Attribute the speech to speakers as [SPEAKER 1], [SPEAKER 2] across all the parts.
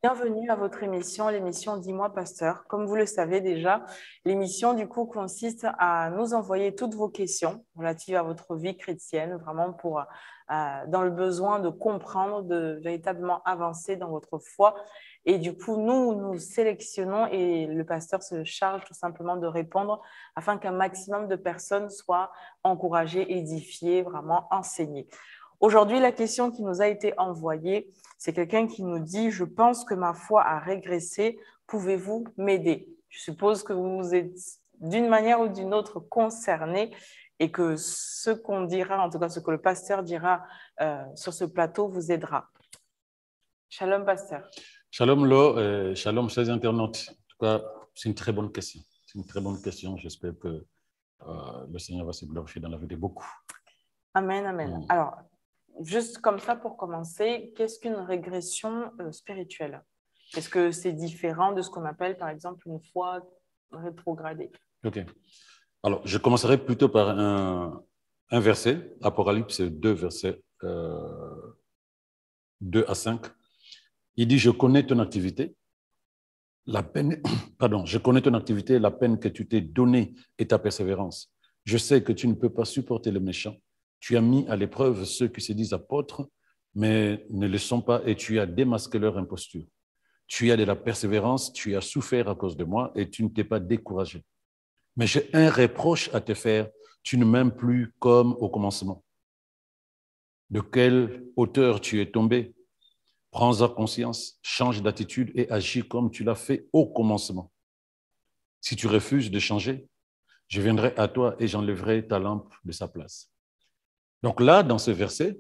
[SPEAKER 1] Bienvenue à votre émission, l'émission Dis-moi Pasteur. Comme vous le savez déjà, l'émission du coup consiste à nous envoyer toutes vos questions relatives à votre vie chrétienne, vraiment dans le besoin de comprendre, de véritablement avancer dans votre foi. Et du coup, nous sélectionnons et le pasteur se charge tout simplement de répondre afin qu'un maximum de personnes soient encouragées, édifiées, vraiment enseignées. Aujourd'hui, la question qui nous a été envoyée, c'est quelqu'un qui nous dit « Je pense que ma foi a régressé, pouvez-vous m'aider ?» Je suppose que vous êtes d'une manière ou d'une autre concerné et que ce qu'on dira, en tout cas ce que le pasteur dira sur ce plateau vous aidera. Shalom, pasteur.
[SPEAKER 2] Shalom, Lo, shalom, chers internautes. En tout cas, c'est une très bonne question. C'est une très bonne question. J'espère que le Seigneur va se glorifier dans la vie de beaucoup.
[SPEAKER 1] Amen, amen. Alors, juste comme ça pour commencer, qu'est-ce qu'une régression spirituelle? Est-ce que c'est différent de ce qu'on appelle, par exemple, une foi rétrogradée?
[SPEAKER 2] Ok. Alors, je commencerai plutôt par un verset, Apocalypse 2, versets 2 à 5. Il dit, je connais ton activité, la peine que tu t'es donnée et ta persévérance. Je sais que tu ne peux pas supporter le méchant. Tu as mis à l'épreuve ceux qui se disent apôtres, mais ne le sont pas, et tu as démasqué leur imposture. Tu as de la persévérance, tu as souffert à cause de moi, et tu ne t'es pas découragé. Mais j'ai un reproche à te faire, tu ne m'aimes plus comme au commencement. De quelle hauteur tu es tombé? Prends-en conscience, change d'attitude et agis comme tu l'as fait au commencement. Si tu refuses de changer, je viendrai à toi et j'enlèverai ta lampe de sa place. Donc là, dans ce verset,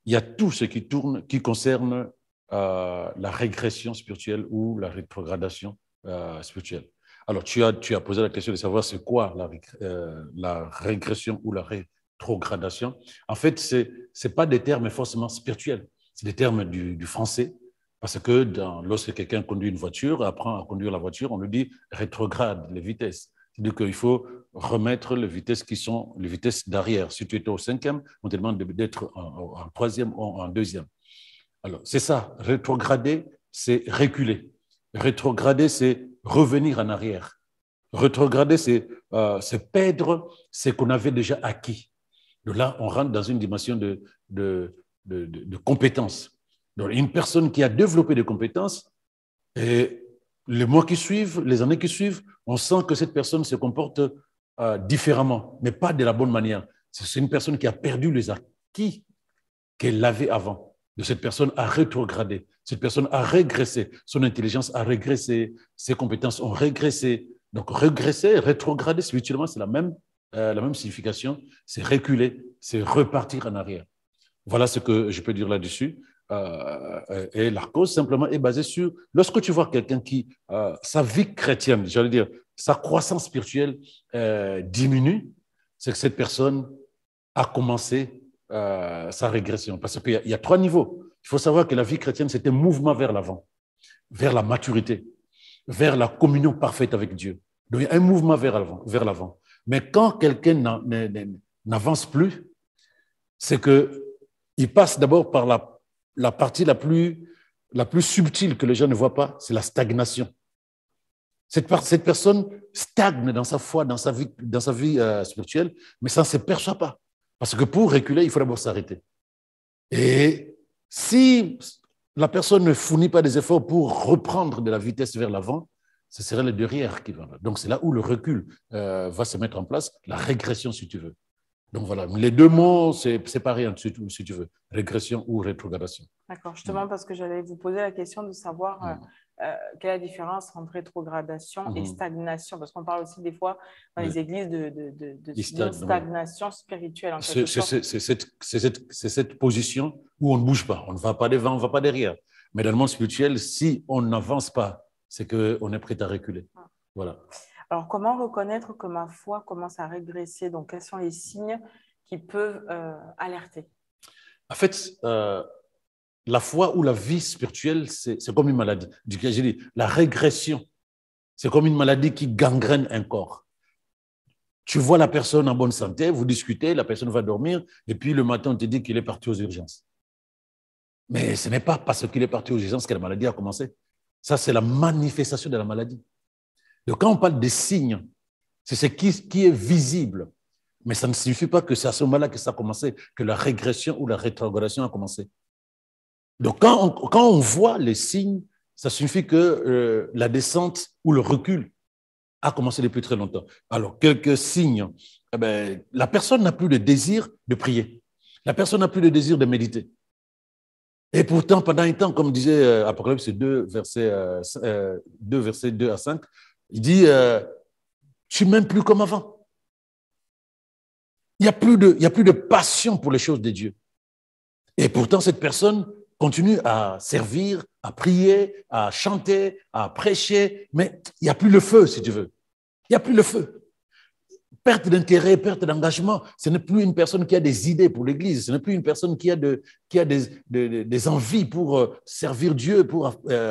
[SPEAKER 2] il y a tout ce qui concerne la régression spirituelle ou la rétrogradation spirituelle. Alors, tu as posé la question de savoir c'est quoi la régression ou la rétrogradation. En fait, ce n'est pas des termes forcément spirituels, c'est des termes du français. Parce que lorsque quelqu'un conduit une voiture, apprend à conduire la voiture, on lui dit rétrograde les vitesses. C'est-à-dire qu'il faut remettre les vitesses qui sont les vitesses d'arrière. Si tu étais au 5e, on te demande d'être en 3e ou en 2e. Alors, c'est ça. Rétrograder, c'est reculer. Rétrograder, c'est revenir en arrière. Rétrograder, c'est perdre ce qu'on avait déjà acquis. Donc là, on rentre dans une dimension de compétences. Donc, une personne qui a développé des compétences, et les mois qui suivent, les années qui suivent, on sent que cette personne se comporte différemment, mais pas de la bonne manière. C'est une personne qui a perdu les acquis qu'elle avait avant. De cette personne a rétrogradé, cette personne a régressé, son intelligence a régressé, ses compétences ont régressé. Donc, régresser, rétrograder, spirituellement, c'est la même signification, c'est reculer, c'est repartir en arrière. Voilà ce que je peux dire là-dessus. Et la cause, simplement, est basée sur, lorsque tu vois quelqu'un qui, sa vie chrétienne, j'allais dire, sa croissance spirituelle diminue, c'est que cette personne a commencé sa régression. Parce qu'il y a 3 niveaux. Il faut savoir que la vie chrétienne, c'est un mouvement vers l'avant, vers la maturité, vers la communion parfaite avec Dieu. Donc, il y a un mouvement vers l'avant. Mais quand quelqu'un n'avance plus, c'est qu'il passe d'abord par la partie la plus subtile que les gens ne voient pas, c'est la stagnation. Cette personne stagne dans sa foi, dans sa vie spirituelle, mais ça ne se perçoit pas. Parce que pour reculer, il faut d'abord s'arrêter. Et si la personne ne fournit pas des efforts pour reprendre de la vitesse vers l'avant, ce serait le derrière qui va. Donc c'est là où le recul va se mettre en place, la régression si tu veux. Donc voilà, les 2 mots, c'est pareil si tu veux, régression ou rétrogradation.
[SPEAKER 1] D'accord, justement parce que j'allais vous poser la question de savoir quelle est la différence entre rétrogradation et stagnation, parce qu'on parle aussi des fois dans les églises d'une stagnation spirituelle.
[SPEAKER 2] C'est cette position où on ne bouge pas, on ne va pas devant, on ne va pas derrière. Mais dans le monde spirituel, si on n'avance pas, c'est qu'on est prêt à reculer. Voilà.
[SPEAKER 1] Alors, comment reconnaître que ma foi commence à régresser? Donc, quels sont les signes qui peuvent alerter?
[SPEAKER 2] En fait, la foi ou la vie spirituelle, c'est comme une maladie. J'ai dit, la régression, c'est comme une maladie qui gangrène un corps. Tu vois la personne en bonne santé, vous discutez, la personne va dormir, et puis le matin, on te dit qu'il est parti aux urgences. Mais ce n'est pas parce qu'il est parti aux urgences que la maladie a commencé. Ça, c'est la manifestation de la maladie. Donc, quand on parle des signes, c'est ce qui est visible. Mais ça ne signifie pas que c'est à ce moment-là que ça a commencé, que la régression ou la rétrogradation a commencé. Donc, quand on voit les signes, ça signifie que la descente ou le recul a commencé depuis très longtemps. Alors, quelques signes. Eh bien, la personne n'a plus le désir de prier. La personne n'a plus le désir de méditer. Et pourtant, pendant un temps, comme disait Apocalypse 2, versets 2 à 5, il dit, tu m'aimes plus comme avant. Il n'y a plus de passion pour les choses de Dieu. Et pourtant, cette personne continue à servir, à prier, à chanter, à prêcher, mais il n'y a plus le feu, si tu veux. Il n'y a plus le feu. Perte d'intérêt, perte d'engagement. Ce n'est plus une personne qui a des idées pour l'Église. Ce n'est plus une personne qui a des envies pour servir Dieu, pour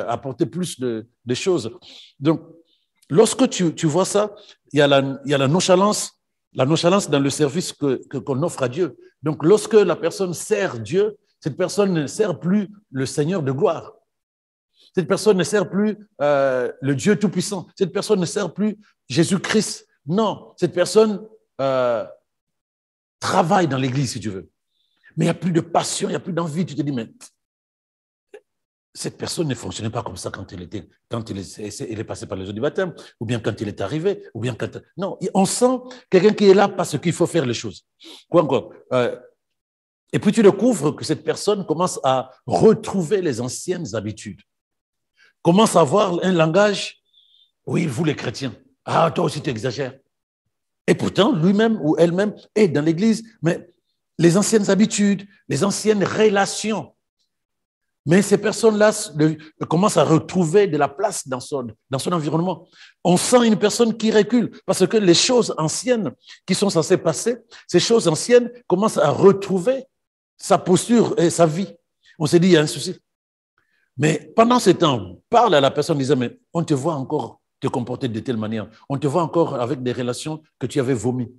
[SPEAKER 2] apporter plus de choses. Donc, lorsque tu vois ça, il y a la nonchalance dans le service qu'on offre à Dieu. Donc, lorsque la personne sert Dieu, cette personne ne sert plus le Seigneur de gloire. Cette personne ne sert plus le Dieu Tout-Puissant. Cette personne ne sert plus Jésus-Christ. Non, cette personne travaille dans l'Église, si tu veux. Mais il n'y a plus de passion, il n'y a plus d'envie. Tu te dis, mais cette personne ne fonctionnait pas comme ça quand elle est passée par les eaux du baptême, ou bien quand il est arrivé, ou bien quand... Non, on sent quelqu'un qui est là parce qu'il faut faire les choses. Quoi encore et puis tu découvres que cette personne commence à retrouver les anciennes habitudes. Commence à avoir un langage, oui, vous les chrétiens, ah, toi aussi tu exagères. Et pourtant, lui-même ou elle-même est dans l'Église, mais les anciennes habitudes, les anciennes relations. Mais ces personnes-là commencent à retrouver de la place dans son environnement. On sent une personne qui recule parce que les choses anciennes qui sont censées passer, ces choses anciennes commencent à retrouver sa posture et sa vie. On s'est dit, il y a un souci. Mais pendant ce temps, on parle à la personne disant, mais on te voit encore te comporter de telle manière. On te voit encore avec des relations que tu avais vomi.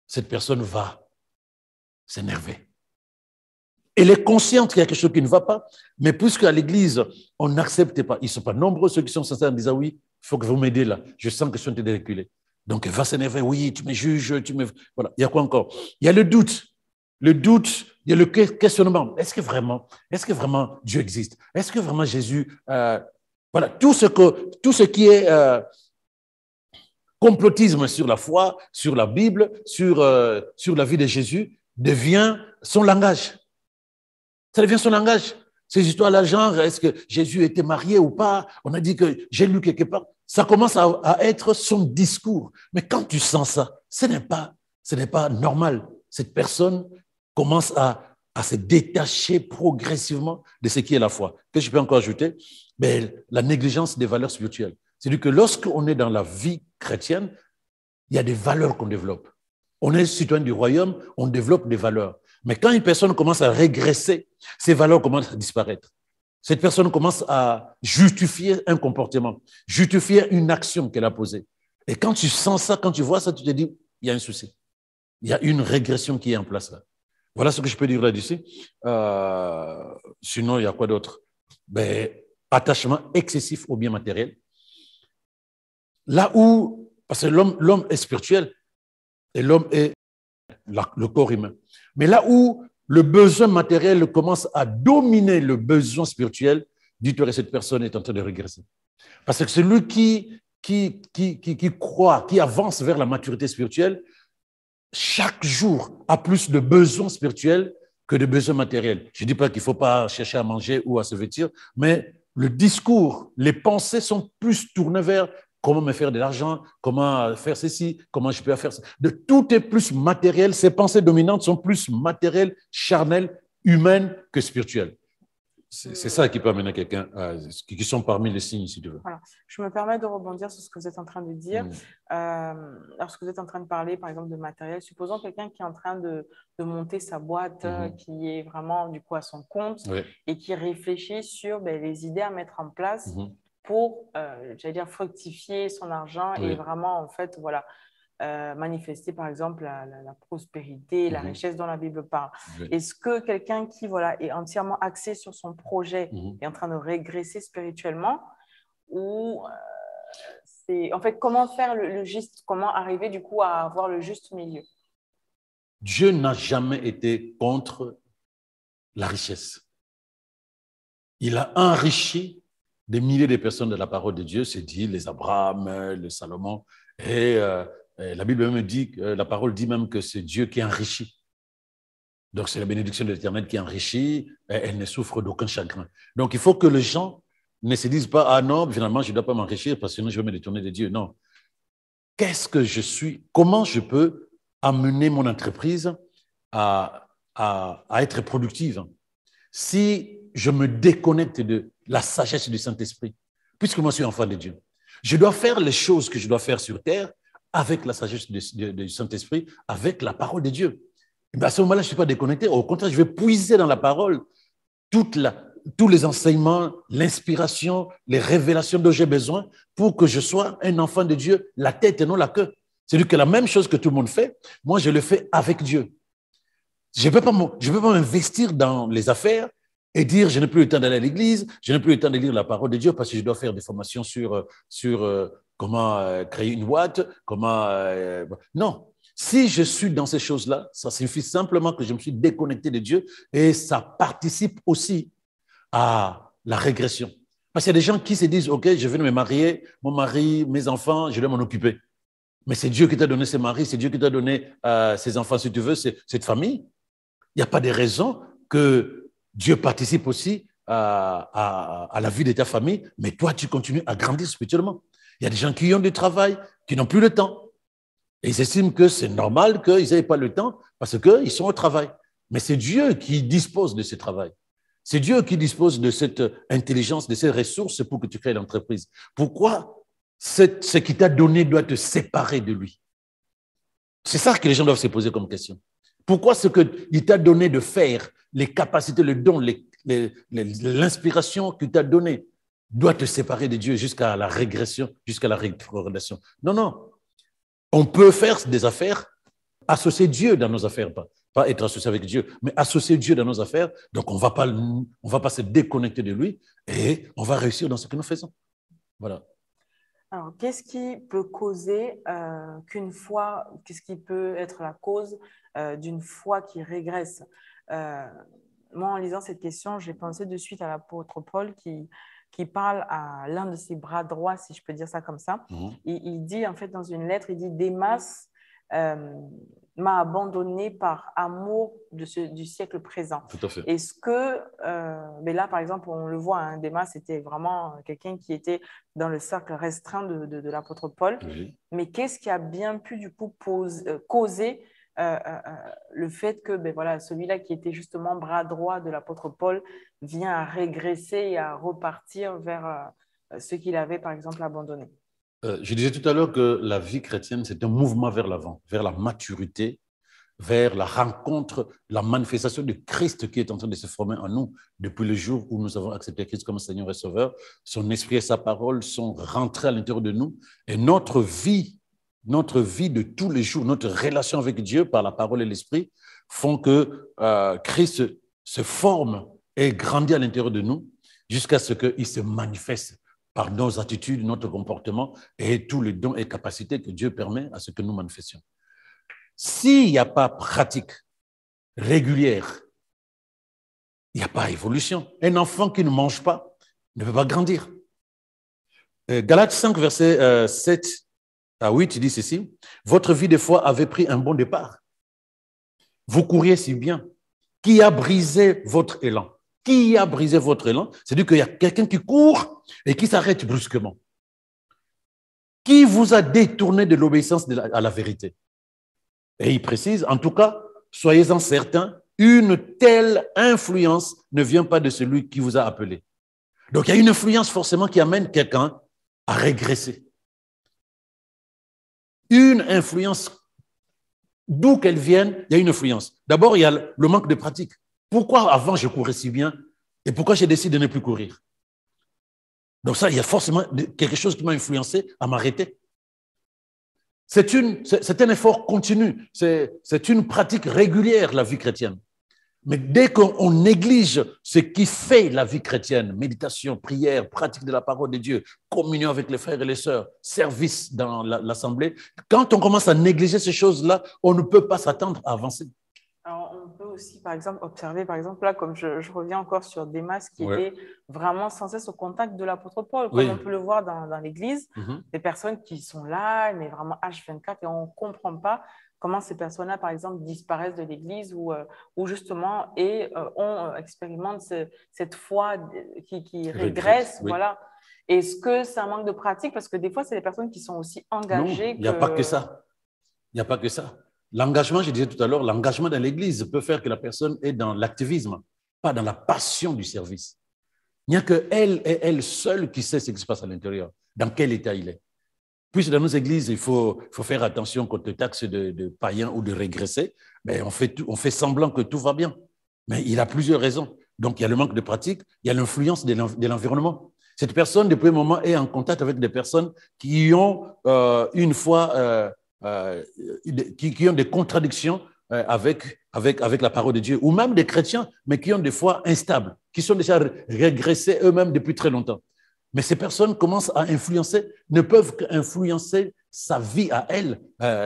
[SPEAKER 2] Cette personne va s'énerver. Elle est consciente qu'il y a quelque chose qui ne va pas, mais puisqu'à l'église, on n'accepte pas, ils ne sont pas nombreux ceux qui sont sincères en disant, oui, il faut que vous m'aidez là, je sens que je suis en train de reculer. Donc elle va s'énerver, oui, tu me juges, Voilà, il y a quoi encore? Il y a le doute, il y a le questionnement. Est-ce que vraiment Dieu existe? Est-ce que vraiment Jésus... voilà, tout ce qui est complotisme sur la foi, sur la Bible, sur la vie de Jésus, devient son langage. Ça devient son langage. Ces histoires-là, genre, est-ce que Jésus était marié ou pas? On a dit que j'ai lu quelque part. Ça commence à être son discours. Mais quand tu sens ça, ce n'est pas normal. Cette personne commence à se détacher progressivement de ce qui est la foi. Qu'est-ce que je peux encore ajouter? Ben, la négligence des valeurs spirituelles. C'est-à-dire que lorsqu'on est dans la vie chrétienne, il y a des valeurs qu'on développe. On est citoyen du royaume, on développe des valeurs. Mais quand une personne commence à régresser, ces valeurs commencent à disparaître. Cette personne commence à justifier un comportement, justifier une action qu'elle a posée. Et quand tu sens ça, quand tu vois ça, tu te dis, il y a un souci. Il y a une régression qui est en place là. Voilà ce que je peux dire là-dessus. Sinon, il y a quoi d'autre? Ben, attachement excessif aux biens matériels. Là où, parce que l'homme est spirituel et l'homme est le corps humain. Mais là où le besoin matériel commence à dominer le besoin spirituel, dites-toi que cette personne est en train de régresser. Parce que celui qui croit, qui avance vers la maturité spirituelle, chaque jour a plus de besoins spirituels que de besoins matériels. Je ne dis pas qu'il ne faut pas chercher à manger ou à se vêtir, mais le discours, les pensées sont plus tournées vers comment me faire de l'argent, comment faire ceci, comment je peux faire ça. Tout est plus matériel. Ces pensées dominantes sont plus matérielles, charnelles, humaines que spirituelles. C'est ça qui peut amener quelqu'un, qui sont parmi les signes, si tu veux.
[SPEAKER 1] Voilà. Je me permets de rebondir sur ce que vous êtes en train de dire. Lorsque vous êtes en train de parler, par exemple, de matériel, supposons quelqu'un qui est en train de monter sa boîte, qui est vraiment du coup à son compte et qui réfléchit sur les idées à mettre en place pour, j'allais dire, fructifier son argent et vraiment, en fait, voilà, manifester, par exemple, la prospérité, la richesse dont la Bible parle. Oui. Est-ce que quelqu'un qui voilà, est entièrement axé sur son projet est en train de régresser spirituellement ou c'est en fait comment faire le juste, comment arriver du coup à avoir le juste milieu?
[SPEAKER 2] Dieu n'a jamais été contre la richesse. Il a enrichi des milliers de personnes de la parole de Dieu, c'est dit, les Abraham, les Salomon, et la Bible même dit, la parole dit même que c'est Dieu qui enrichit. Donc c'est la bénédiction de l'Éternel qui enrichit, et elle ne souffre d'aucun chagrin. Donc il faut que les gens ne se disent pas, ah non, finalement je ne dois pas m'enrichir parce que sinon je vais me détourner de Dieu. Non. Qu'est-ce que je suis? Comment je peux amener mon entreprise à être productive si je me déconnecte de la sagesse du Saint-Esprit, puisque moi je suis enfant de Dieu? Je dois faire les choses que je dois faire sur terre avec la sagesse du Saint-Esprit, avec la parole de Dieu. Et à ce moment-là, je ne suis pas déconnecté. Au contraire, je vais puiser dans la parole tous les enseignements, l'inspiration, les révélations dont j'ai besoin pour que je sois un enfant de Dieu, la tête et non la queue. C'est-à-dire que la même chose que tout le monde fait, moi je le fais avec Dieu. Je ne peux pas m'investir dans les affaires et dire je n'ai plus le temps d'aller à l'église, je n'ai plus le temps de lire la parole de Dieu parce que je dois faire des formations sur comment créer une boîte, non. Si je suis dans ces choses-là, ça signifie simplement que je me suis déconnecté de Dieu et ça participe aussi à la régression. Parce qu'il y a des gens qui se disent, OK, je viens de me marier, mon mari, mes enfants, je dois m'en occuper. Mais c'est Dieu qui t'a donné ce mari, c'est Dieu qui t'a donné ces enfants, si tu veux, cette famille. Il n'y a pas de raison que Dieu participe aussi à la vie de ta famille, mais toi, tu continues à grandir spirituellement. Il y a des gens qui ont du travail, qui n'ont plus le temps. Et ils estiment que c'est normal qu'ils n'aient pas le temps parce qu'ils sont au travail. Mais c'est Dieu qui dispose de ce travail. C'est Dieu qui dispose de cette intelligence, de ces ressources pour que tu crées l'entreprise. Pourquoi ce qu'il t'a donné doit te séparer de lui? C'est ça que les gens doivent se poser comme question. Pourquoi ce qu'il t'a donné de faire, les capacités, le don, l'inspiration qu'il t'a donné doit te séparer de Dieu jusqu'à la régression, jusqu'à la rétrogradation? Non, non. On peut faire des affaires, associer Dieu dans nos affaires, pas être associé avec Dieu, mais associer Dieu dans nos affaires. Donc, on ne va pas se déconnecter de lui et on va réussir dans ce que nous faisons. Voilà.
[SPEAKER 1] Alors, qu'est-ce qui peut causer qu'est-ce qui peut être la cause d'une foi qui régresse? Moi, en lisant cette question, j'ai pensé de suite à l'apôtre Paul qui parle à l'un de ses bras droits, si je peux dire ça comme ça. Il dit, en fait, dans une lettre, il dit « Démas m'a abandonné par amour du siècle présent. »
[SPEAKER 2] Tout à fait.
[SPEAKER 1] Est-ce que, mais là, par exemple, on le voit, hein, Démas était vraiment quelqu'un qui était dans le cercle restreint de l'apôtre Paul. Oui. Mais qu'est-ce qui a bien pu, du coup, causer le fait que voilà, celui-là qui était justement bras droit de l'apôtre Paul vient à régresser et à repartir vers ce qu'il avait, par exemple, abandonné?
[SPEAKER 2] Je disais tout à l'heure que la vie chrétienne, c'est un mouvement vers l'avant, vers la maturité, vers la rencontre, la manifestation de Christ qui est en train de se former en nous depuis le jour où nous avons accepté Christ comme Seigneur et Sauveur. Son esprit et sa parole sont rentrés à l'intérieur de nous et notre vie de tous les jours, notre relation avec Dieu par la parole et l'esprit font que Christ se forme et grandit à l'intérieur de nous jusqu'à ce qu'il se manifeste par nos attitudes, notre comportement et tous les dons et capacités que Dieu permet à ce que nous manifestions. S'il n'y a pas pratique régulière, il n'y a pas évolution. Un enfant qui ne mange pas ne peut pas grandir. Galates 5, verset 7 à 8, il dit ceci: « Votre vie de foi avait pris un bon départ. Vous couriez si bien. Qui a brisé votre élan? » Qui a brisé votre élan? C'est-à-dire qu'il y a quelqu'un qui court et qui s'arrête brusquement. Qui vous a détourné de l'obéissance à la vérité? Et il précise, en tout cas, soyez-en certains, une telle influence ne vient pas de celui qui vous a appelé. Donc, il y a une influence forcément qui amène quelqu'un à régresser. Une influence, d'où qu'elle vienne, il y a une influence. D'abord, il y a le manque de pratique. Pourquoi avant je courais si bien et pourquoi j'ai décidé de ne plus courir? Donc ça, il y a forcément quelque chose qui m'a influencé à m'arrêter. C'est un effort continu, c'est une pratique régulière, la vie chrétienne. Mais dès qu'on néglige ce qui fait la vie chrétienne, méditation, prière, pratique de la parole de Dieu, communion avec les frères et les sœurs, service dans l'assemblée, quand on commence à négliger ces choses-là, on ne peut pas s'attendre à avancer.
[SPEAKER 1] Alors, on peut aussi, par exemple, observer, par exemple, là, comme je reviens encore sur Démas qui était vraiment sans cesse au contact de l'apôtre Paul, comme on peut le voir dans l'Église, des personnes qui sont là, mais vraiment H24, et on ne comprend pas comment ces personnes-là, par exemple, disparaissent de l'Église ou justement expérimentent cette foi qui régresse. Voilà. Est-ce que c'est un manque de pratique? Parce que des fois, c'est des personnes qui sont aussi engagées.
[SPEAKER 2] Non, il n'y a pas que ça. Il n'y a pas que ça. L'engagement, je disais tout à l'heure, l'engagement dans l'Église peut faire que la personne est dans l'activisme, pas dans la passion du service. Il n'y a qu'elle et elle seule qui sait ce qui se passe à l'intérieur, dans quel état il est. Puisque dans nos églises, il faut faire attention contre les taxes de païens ou de régressés, mais on fait semblant que tout va bien. Mais il a plusieurs raisons. Donc, il y a le manque de pratique, il y a l'influence de l'environnement. Cette personne, depuis un moment, est en contact avec des personnes qui ont une foi... qui ont des contradictions avec la parole de Dieu, ou même des chrétiens, mais qui ont des foi instables, qui sont déjà régressés eux-mêmes depuis très longtemps. Mais ces personnes commencent à influencer, ne peuvent qu'influencer sa vie à elle,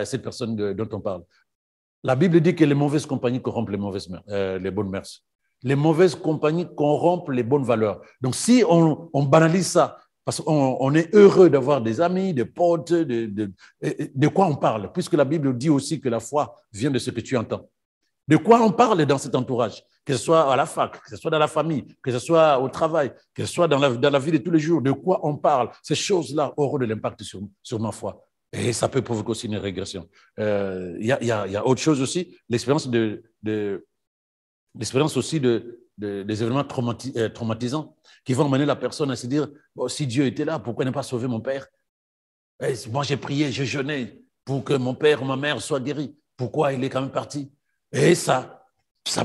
[SPEAKER 2] cette personne dont on parle. La Bible dit que les mauvaises compagnies corrompent les bonnes mœurs. Les mauvaises compagnies corrompent les bonnes valeurs. Donc, si on banalise ça, parce qu'on est heureux d'avoir des amis, des potes, de quoi on parle, puisque la Bible dit aussi que la foi vient de ce que tu entends. De quoi on parle dans cet entourage, que ce soit à la fac, que ce soit dans la famille, que ce soit au travail, que ce soit dans la vie de tous les jours, de quoi on parle, ces choses-là auront de l'impact sur ma foi. Et ça peut provoquer aussi une régression. Il y a autre chose aussi, l'expérience aussi des événements traumatisants qui vont amener la personne à se dire bon, si Dieu était là, pourquoi ne pas sauver mon père? Moi, j'ai prié, j'ai jeûné pour que mon père ou ma mère soient guéris. Pourquoi il est quand même parti? Et ça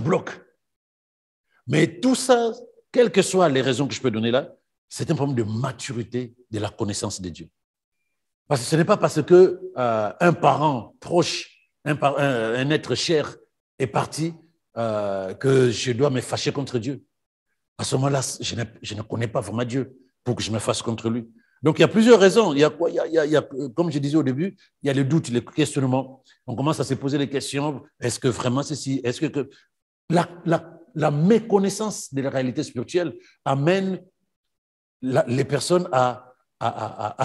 [SPEAKER 2] bloque. Mais tout ça, quelles que soient les raisons que je peux donner là, c'est un problème de maturité de la connaissance de Dieu. Parce que ce n'est pas parce que un parent proche, un être cher est parti que je dois me fâcher contre Dieu. À ce moment-là, je ne connais pas vraiment Dieu pour que je me fâche contre lui. Donc, il y a plusieurs raisons. Il y a, comme je disais au début, il y a les doutes, les questionnements. On commence à se poser les questions. Est-ce que vraiment ceci? Est-ce que la méconnaissance de la réalité spirituelle amène les personnes à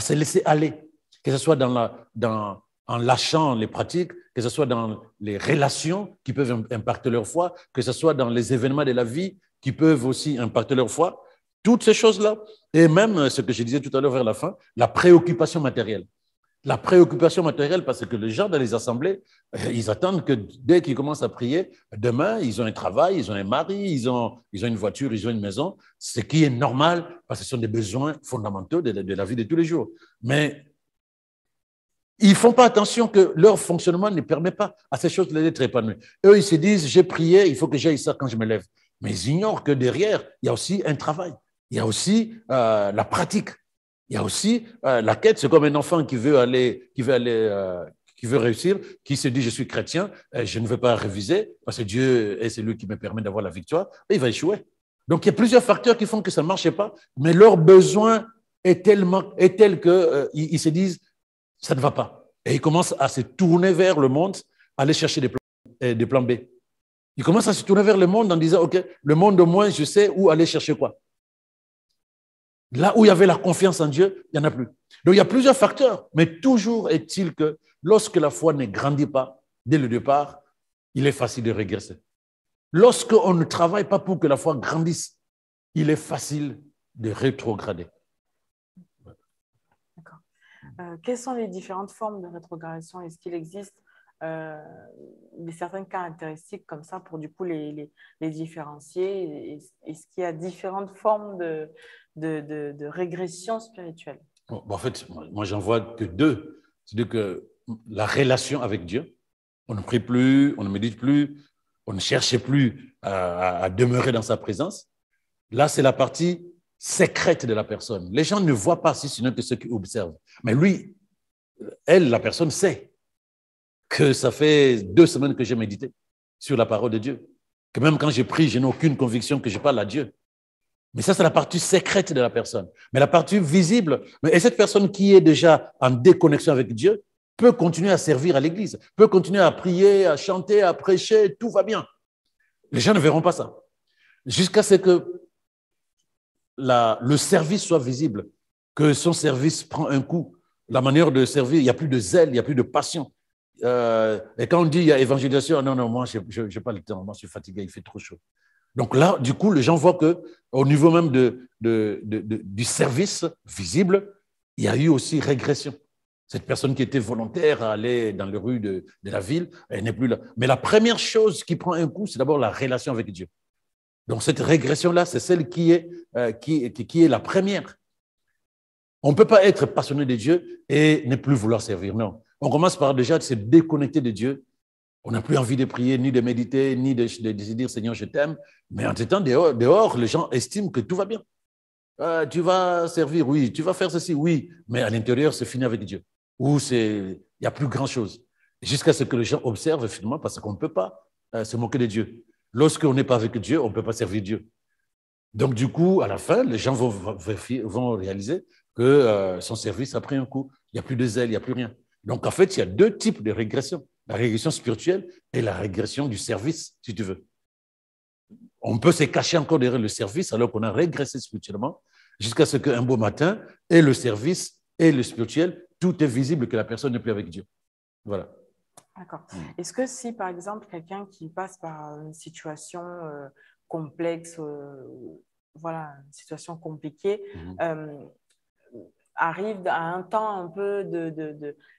[SPEAKER 2] se laisser aller, que ce soit en lâchant les pratiques, que ce soit dans les relations qui peuvent impacter leur foi, que ce soit dans les événements de la vie qui peuvent aussi impacter leur foi. Toutes ces choses-là, et même ce que je disais tout à l'heure vers la fin, la préoccupation matérielle. La préoccupation matérielle, parce que les gens dans les assemblées, ils attendent que dès qu'ils commencent à prier, demain, ils ont un travail, ils ont un mari, ils ont une voiture, ils ont une maison, ce qui est normal, parce que ce sont des besoins fondamentaux de la vie de tous les jours. Mais ils ne font pas attention que leur fonctionnement ne permet pas à ces choses-là d'être épanouies. Eux, ils se disent, j'ai prié, il faut que j'aille ça quand je me lève. Mais ils ignorent que derrière, il y a aussi un travail. Il y a aussi la pratique. Il y a aussi la quête. C'est comme un enfant qui veut réussir, qui se dit, je suis chrétien, je ne veux pas réviser, parce que Dieu est celui qui me permet d'avoir la victoire, et il va échouer. Donc, il y a plusieurs facteurs qui font que ça ne marche pas, mais leur besoin est tel qu'ils se disent, ça ne va pas. Et ils commencent à se tourner vers le monde, aller chercher des plans B. Ils commencent à se tourner vers le monde en disant, OK, le monde au moins, je sais où aller chercher quoi. Là où il y avait la confiance en Dieu, il n'y en a plus. Donc, il y a plusieurs facteurs, mais toujours est-il que lorsque la foi ne grandit pas dès le départ, il est facile de régresser. Lorsqu'on ne travaille pas pour que la foi grandisse, il est facile de rétrograder.
[SPEAKER 1] D'accord. Quelles sont les différentes formes de rétrogradation? Est-ce qu'il existe certaines caractéristiques comme ça pour du coup les différencier? Est-ce qu'il y a différentes formes de régression spirituelle?
[SPEAKER 2] Bon, en fait, moi j'en vois que deux. C'est-à-dire que la relation avec Dieu, on ne prie plus, on ne médite plus, on ne cherche plus à demeurer dans sa présence. Là, c'est la partie secrète de la personne. Les gens ne voient pas si sinon que ceux qui observent. Mais lui, la personne sait que ça fait 2 semaines que j'ai médité sur la parole de Dieu. Que même quand j'ai prie, je n'ai aucune conviction que je parle à Dieu. Mais ça, c'est la partie secrète de la personne. Mais la partie visible, et cette personne qui est déjà en déconnexion avec Dieu peut continuer à servir à l'église, peut continuer à prier, à chanter, à prêcher, tout va bien. Les gens ne verront pas ça. Jusqu'à ce que le service soit visible, que son service prend un coup. La manière de servir, il n'y a plus de zèle, il n'y a plus de passion. Et quand on dit il y a évangélisation, non, moi, je n'ai pas le temps, moi, je suis fatigué, il fait trop chaud. Donc là, du coup, les gens voient qu'au niveau même du service visible, il y a eu aussi régression. Cette personne qui était volontaire à aller dans les rues de la ville, elle n'est plus là. Mais la première chose qui prend un coup, c'est d'abord la relation avec Dieu. Donc cette régression-là, c'est celle qui est la première. On ne peut pas être passionné de Dieu et ne plus vouloir servir. Non. On commence par déjà se déconnecter de Dieu. On n'a plus envie de prier, ni de méditer, ni de dire Seigneur, je t'aime. Mais en temps, dehors, les gens estiment que tout va bien. Tu vas servir, oui. Tu vas faire ceci, oui. Mais à l'intérieur, c'est fini avec Dieu. Ou il n'y a plus grand-chose. Jusqu'à ce que les gens observent finalement, parce qu'on ne peut pas se moquer de Dieu. Lorsqu'on n'est pas avec Dieu, on ne peut pas servir Dieu. Donc, du coup, à la fin, les gens vont réaliser que son service a pris un coup. Il n'y a plus de zèle, il n'y a plus rien. Donc, en fait, il y a 2 types de régression. La régression spirituelle et la régression du service, si tu veux. On peut se cacher encore derrière le service alors qu'on a régressé spirituellement jusqu'à ce qu'un beau matin, et le service et le spirituel, tout est visible que la personne n'est plus avec Dieu. Voilà.
[SPEAKER 1] D'accord. Est-ce que si, par exemple, quelqu'un qui passe par une situation complexe, voilà, une situation compliquée, arrive à un temps un peu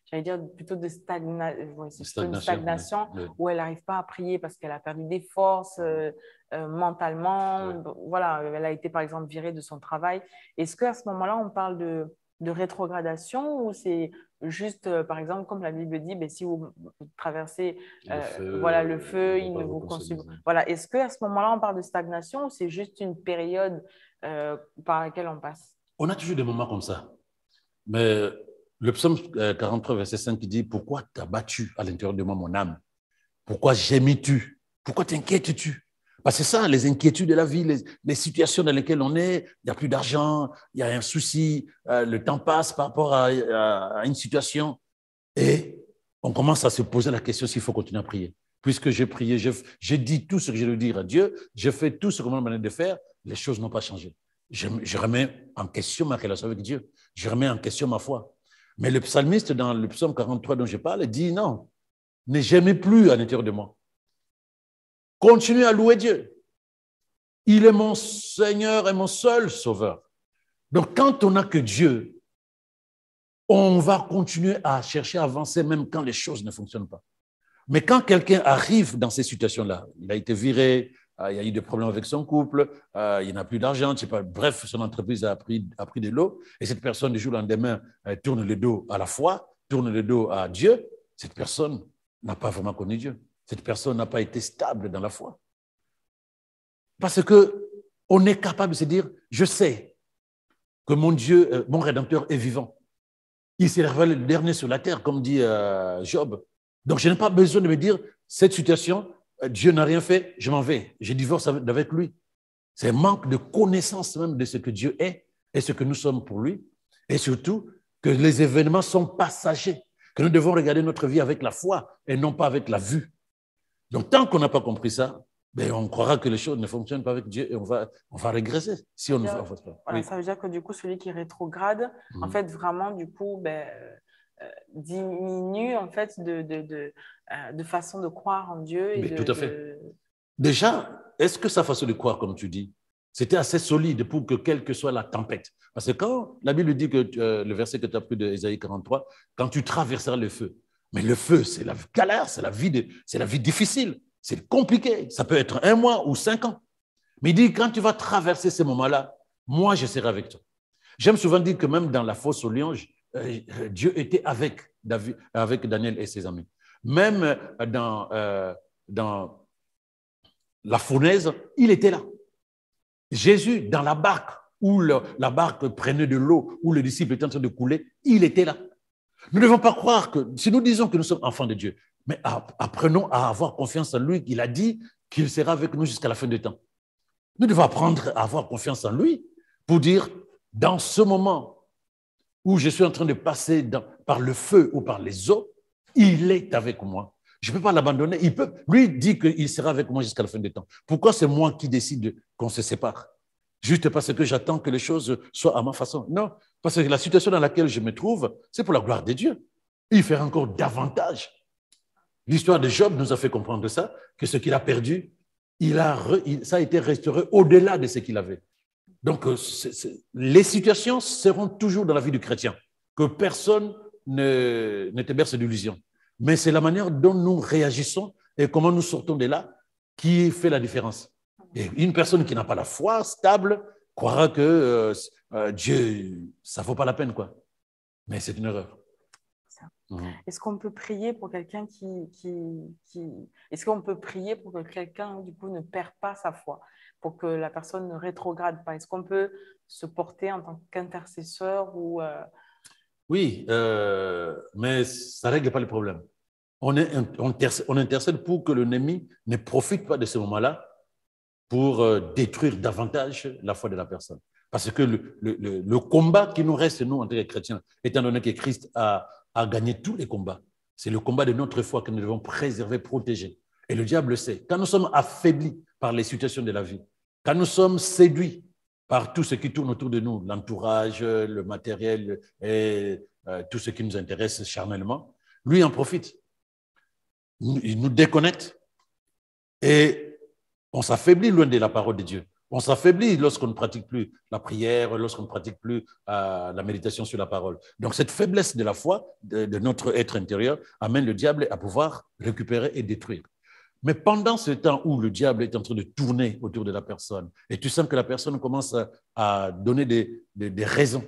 [SPEAKER 1] j'allais dire plutôt de stagnation,
[SPEAKER 2] oui.
[SPEAKER 1] où elle n'arrive pas à prier parce qu'elle a perdu des forces mentalement. Oui. Voilà, elle a été par exemple virée de son travail. Est-ce qu'à ce moment-là, on parle de rétrogradation ou c'est juste, par exemple, comme la Bible dit, si vous traversez le feu, il ne vous consume. Voilà. Est-ce qu'à ce moment-là, on parle de stagnation ou c'est juste une période par laquelle on passe?
[SPEAKER 2] On a toujours des moments comme ça. Mais le psaume 43, verset 5, qui dit « Pourquoi t'as battu à l'intérieur de moi, mon âme? Pourquoi gémis-tu? Pourquoi t'inquiètes-tu » Parce que c'est ça, les inquiétudes de la vie, les situations dans lesquelles on est, il n'y a plus d'argent, il y a un souci, le temps passe par rapport à une situation. Et on commence à se poser la question s'il faut continuer à prier. Puisque j'ai prié, j'ai dit tout ce que j'ai dû dire à Dieu, j'ai fait tout ce qu'on m'a demandé de faire, les choses n'ont pas changé. Je remets en question ma relation avec Dieu. Je remets en question ma foi. Mais le psalmiste, dans le psaume 43 dont je parle, dit non, ne jamais plus à l'intérieur de moi. Continue à louer Dieu. Il est mon Seigneur et mon seul Sauveur. Donc, quand on n'a que Dieu, on va continuer à chercher à avancer même quand les choses ne fonctionnent pas. Mais quand quelqu'un arrive dans ces situations-là, il a été viré, il y a eu des problèmes avec son couple, il n'a plus d'argent, bref, son entreprise a pris de l'eau, et cette personne, du jour au lendemain, tourne le dos à la foi, tourne le dos à Dieu, cette personne n'a pas vraiment connu Dieu. Cette personne n'a pas été stable dans la foi. Parce qu'on est capable de se dire, je sais que mon Dieu, mon Rédempteur est vivant. Il s'est révélé le dernier sur la terre, comme dit Job. Donc, je n'ai pas besoin de me dire, cette situation, Dieu n'a rien fait, je m'en vais. Je divorce avec lui. C'est un manque de connaissance même de ce que Dieu est et ce que nous sommes pour lui. Et surtout, que les événements sont passagers, que nous devons regarder notre vie avec la foi et non pas avec la vue. Donc, tant qu'on n'a pas compris ça, on croira que les choses ne fonctionnent pas avec Dieu et on va régresser si on ne fait pas.
[SPEAKER 1] Voilà, oui. Ça veut dire que du coup, celui qui rétrograde, en fait, vraiment, du coup, diminue en fait de façon de croire en Dieu.
[SPEAKER 2] Tout à fait. Déjà, est-ce que sa façon de croire, comme tu dis, c'était assez solide pour que quelle que soit la tempête? Parce que quand la Bible dit que le verset que tu as pris d'Ésaïe 43, quand tu traverseras le feu, mais le feu, c'est la galère, c'est la vie difficile, c'est compliqué. Ça peut être 1 mois ou 5 ans. Mais il dit, quand tu vas traverser ces moments-là, moi, je serai avec toi. J'aime souvent dire que même dans la fosse aux lions, Dieu était avec Daniel et ses amis. Même dans la fournaise, il était là. Jésus, dans la barque, où la barque prenait de l'eau, où le disciple était en train de couler, il était là. Nous ne devons pas croire que, si nous disons que nous sommes enfants de Dieu, mais apprenons à avoir confiance en lui. Il a dit qu'il sera avec nous jusqu'à la fin des temps. Nous devons apprendre à avoir confiance en lui pour dire, dans ce moment où je suis en train de passer par le feu ou par les eaux, il est avec moi. Je ne peux pas l'abandonner. Lui dit qu'il sera avec moi jusqu'à la fin des temps. Pourquoi c'est moi qui décide qu'on se sépare? Juste parce que j'attends que les choses soient à ma façon. Non, parce que la situation dans laquelle je me trouve, c'est pour la gloire de Dieu. Il fait encore davantage. L'histoire de Job nous a fait comprendre ça, que ce qu'il a perdu, ça a été restauré au-delà de ce qu'il avait. Donc, les situations seront toujours dans la vie du chrétien, que personne ne te berce d'illusions. Mais c'est la manière dont nous réagissons et comment nous sortons de là qui fait la différence. Et une personne qui n'a pas la foi stable croira que Dieu, ça ne vaut pas la peine, quoi. Mais c'est une erreur.
[SPEAKER 1] Est-ce qu'on peut prier pour quelqu'un Est-ce qu'on peut prier pour que quelqu'un, du coup, ne perd pas sa foi, pour que la personne ne rétrograde pas? Est-ce qu'on peut se porter en tant qu'intercesseur ou
[SPEAKER 2] Oui, mais ça ne règle pas le problème. On intercède pour que l'ennemi ne profite pas de ce moment-là pour détruire davantage la foi de la personne. Parce que le combat qui nous reste, nous, en tant que chrétiens, étant donné que Christ a gagné tous les combats, c'est le combat de notre foi que nous devons préserver, protéger. Et le diable le sait. Quand nous sommes affaiblis par les situations de la vie, quand nous sommes séduits par tout ce qui tourne autour de nous, l'entourage, le matériel et tout ce qui nous intéresse charnellement, lui en profite. Il nous déconnecte et on s'affaiblit loin de la parole de Dieu. On s'affaiblit lorsqu'on ne pratique plus la prière, lorsqu'on ne pratique plus la méditation sur la parole. Donc, cette faiblesse de la foi, de notre être intérieur, amène le diable à pouvoir récupérer et détruire. Mais pendant ce temps où le diable est en train de tourner autour de la personne, et tu sens que la personne commence à donner des raisons,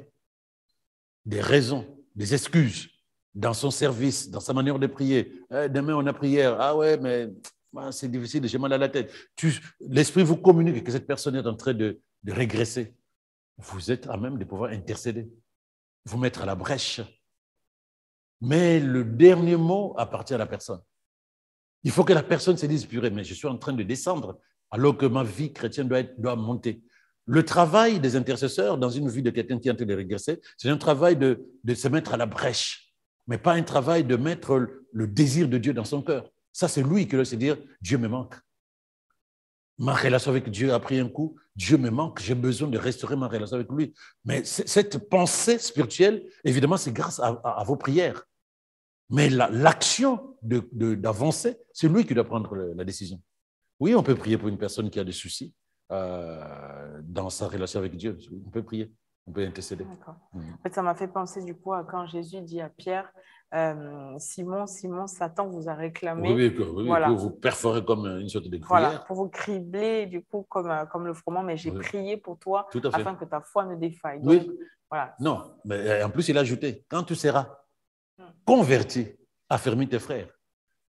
[SPEAKER 2] des excuses dans son service, dans sa manière de prier. Demain, on a prière. Ah ouais, mais c'est difficile, j'ai mal à la tête. L'esprit vous communique que cette personne est en train de régresser. Vous êtes à même de pouvoir intercéder, vous mettre à la brèche. Mais le dernier mot appartient à la personne. Il faut que la personne se dise, purée, mais je suis en train de descendre alors que ma vie chrétienne doit monter. Le travail des intercesseurs dans une vie de quelqu'un qui est en train de régresser, c'est un travail de se mettre à la brèche, mais pas un travail de mettre le désir de Dieu dans son cœur. Ça, c'est lui qui doit se dire, Dieu me manque. Ma relation avec Dieu a pris un coup, Dieu me manque, j'ai besoin de restaurer ma relation avec lui. Mais cette pensée spirituelle, évidemment, c'est grâce à vos prières. Mais l'action d'avancer, c'est lui qui doit prendre la décision. Oui, on peut prier pour une personne qui a des soucis dans sa relation avec Dieu. On peut prier, on peut intercéder.
[SPEAKER 1] D'accord. En fait, ça m'a fait penser du coup à quand Jésus dit à Pierre, Simon, Simon, Satan vous a réclamé.
[SPEAKER 2] Oui, voilà. Pour vous perforer comme une sorte de cuillère.
[SPEAKER 1] Voilà, pour vous cribler du coup comme le froment, mais j'ai prié pour toi afin que ta foi ne défaille. Donc,
[SPEAKER 2] oui.
[SPEAKER 1] Voilà.
[SPEAKER 2] Non, mais en plus, il a ajouté, quand tu seras converti, affermis tes frères.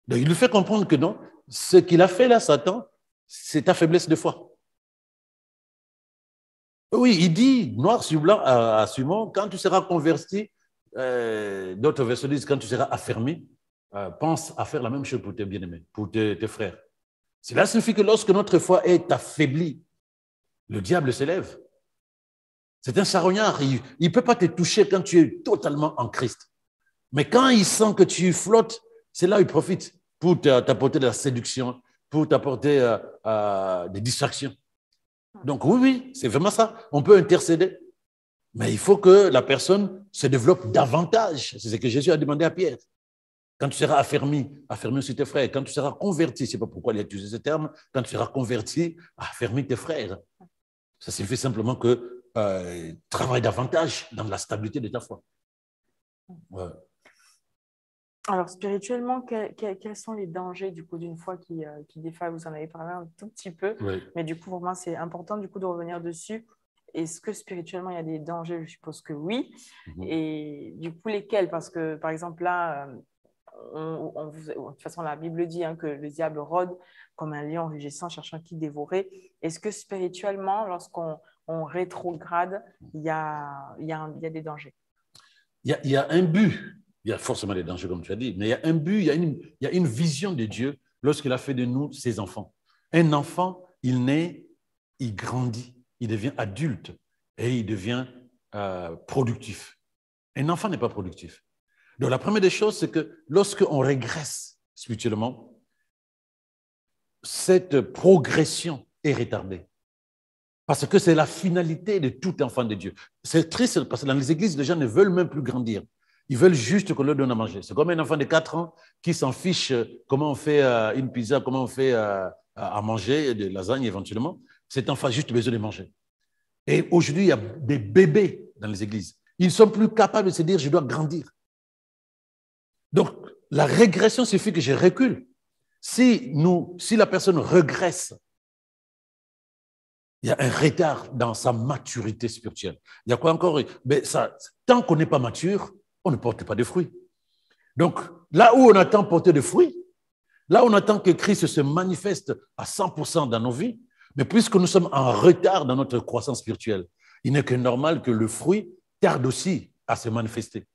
[SPEAKER 2] Donc, il lui fait comprendre que non, ce qu'il a fait là, Satan, c'est ta faiblesse de foi. Oui, il dit noir sur blanc à Simon, quand tu seras converti, d'autres versets disent quand tu seras affermi, pense à faire la même chose pour tes bien-aimés, pour tes frères. Cela signifie que lorsque notre foi est affaiblie, le diable s'élève. C'est un charognard, il ne peut pas te toucher quand tu es totalement en Christ. Mais quand il sent que tu flottes, c'est là où il profite pour t'apporter de la séduction, pour t'apporter des distractions. Donc oui, c'est vraiment ça. On peut intercéder, mais il faut que la personne se développe davantage. C'est ce que Jésus a demandé à Pierre. Quand tu seras affermi aussi tes frères. Quand tu seras converti, je ne sais pas pourquoi il a utilisé ce terme, quand tu seras converti, affermis tes frères. Ça signifie simplement que travaille davantage dans la stabilité de ta foi. Ouais.
[SPEAKER 1] Alors, spirituellement, quels sont les dangers du coup d'une foi qui défaille? Vous en avez parlé un tout petit peu,
[SPEAKER 2] oui.
[SPEAKER 1] Mais du coup, vraiment, c'est important du coup de revenir dessus. Est-ce que spirituellement, il y a des dangers? Je suppose que oui. Et du coup, lesquels? Parce que, par exemple, là, de toute façon, la Bible dit que le diable rôde comme un lion rugissant, cherchant qui dévorer. Est-ce que spirituellement, lorsqu'on rétrograde, il y a des dangers?
[SPEAKER 2] Il y a un but Il y a forcément des dangers, comme tu as dit, mais il y a un but, il y a une vision de Dieu lorsqu'il a fait de nous ses enfants. Un enfant, il naît, il grandit, il devient adulte et il devient productif. Un enfant n'est pas productif. Donc, la première des choses, c'est que lorsqu'on régresse spirituellement, cette progression est retardée. Parce que c'est la finalité de tout enfant de Dieu. C'est triste parce que dans les églises, les gens ne veulent même plus grandir. Ils veulent juste qu'on leur donne à manger. C'est comme un enfant de 4 ans qui s'en fiche comment on fait une pizza, comment on fait à manger, de lasagne éventuellement. Cet enfant a juste besoin de manger. Et aujourd'hui, il y a des bébés dans les églises. Ils ne sont plus capables de se dire, je dois grandir. Donc, la régression suffit que je recule. Si la personne regresse, il y a un retard dans sa maturité spirituelle. Il y a quoi encore? Mais ça, tant qu'on n'est pas mature, on ne porte pas de fruits. Donc, là où on attend porter de fruits, là où on attend que Christ se manifeste à 100% dans nos vies, mais puisque nous sommes en retard dans notre croissance spirituelle, il n'est que normal que le fruit tarde aussi à se manifester.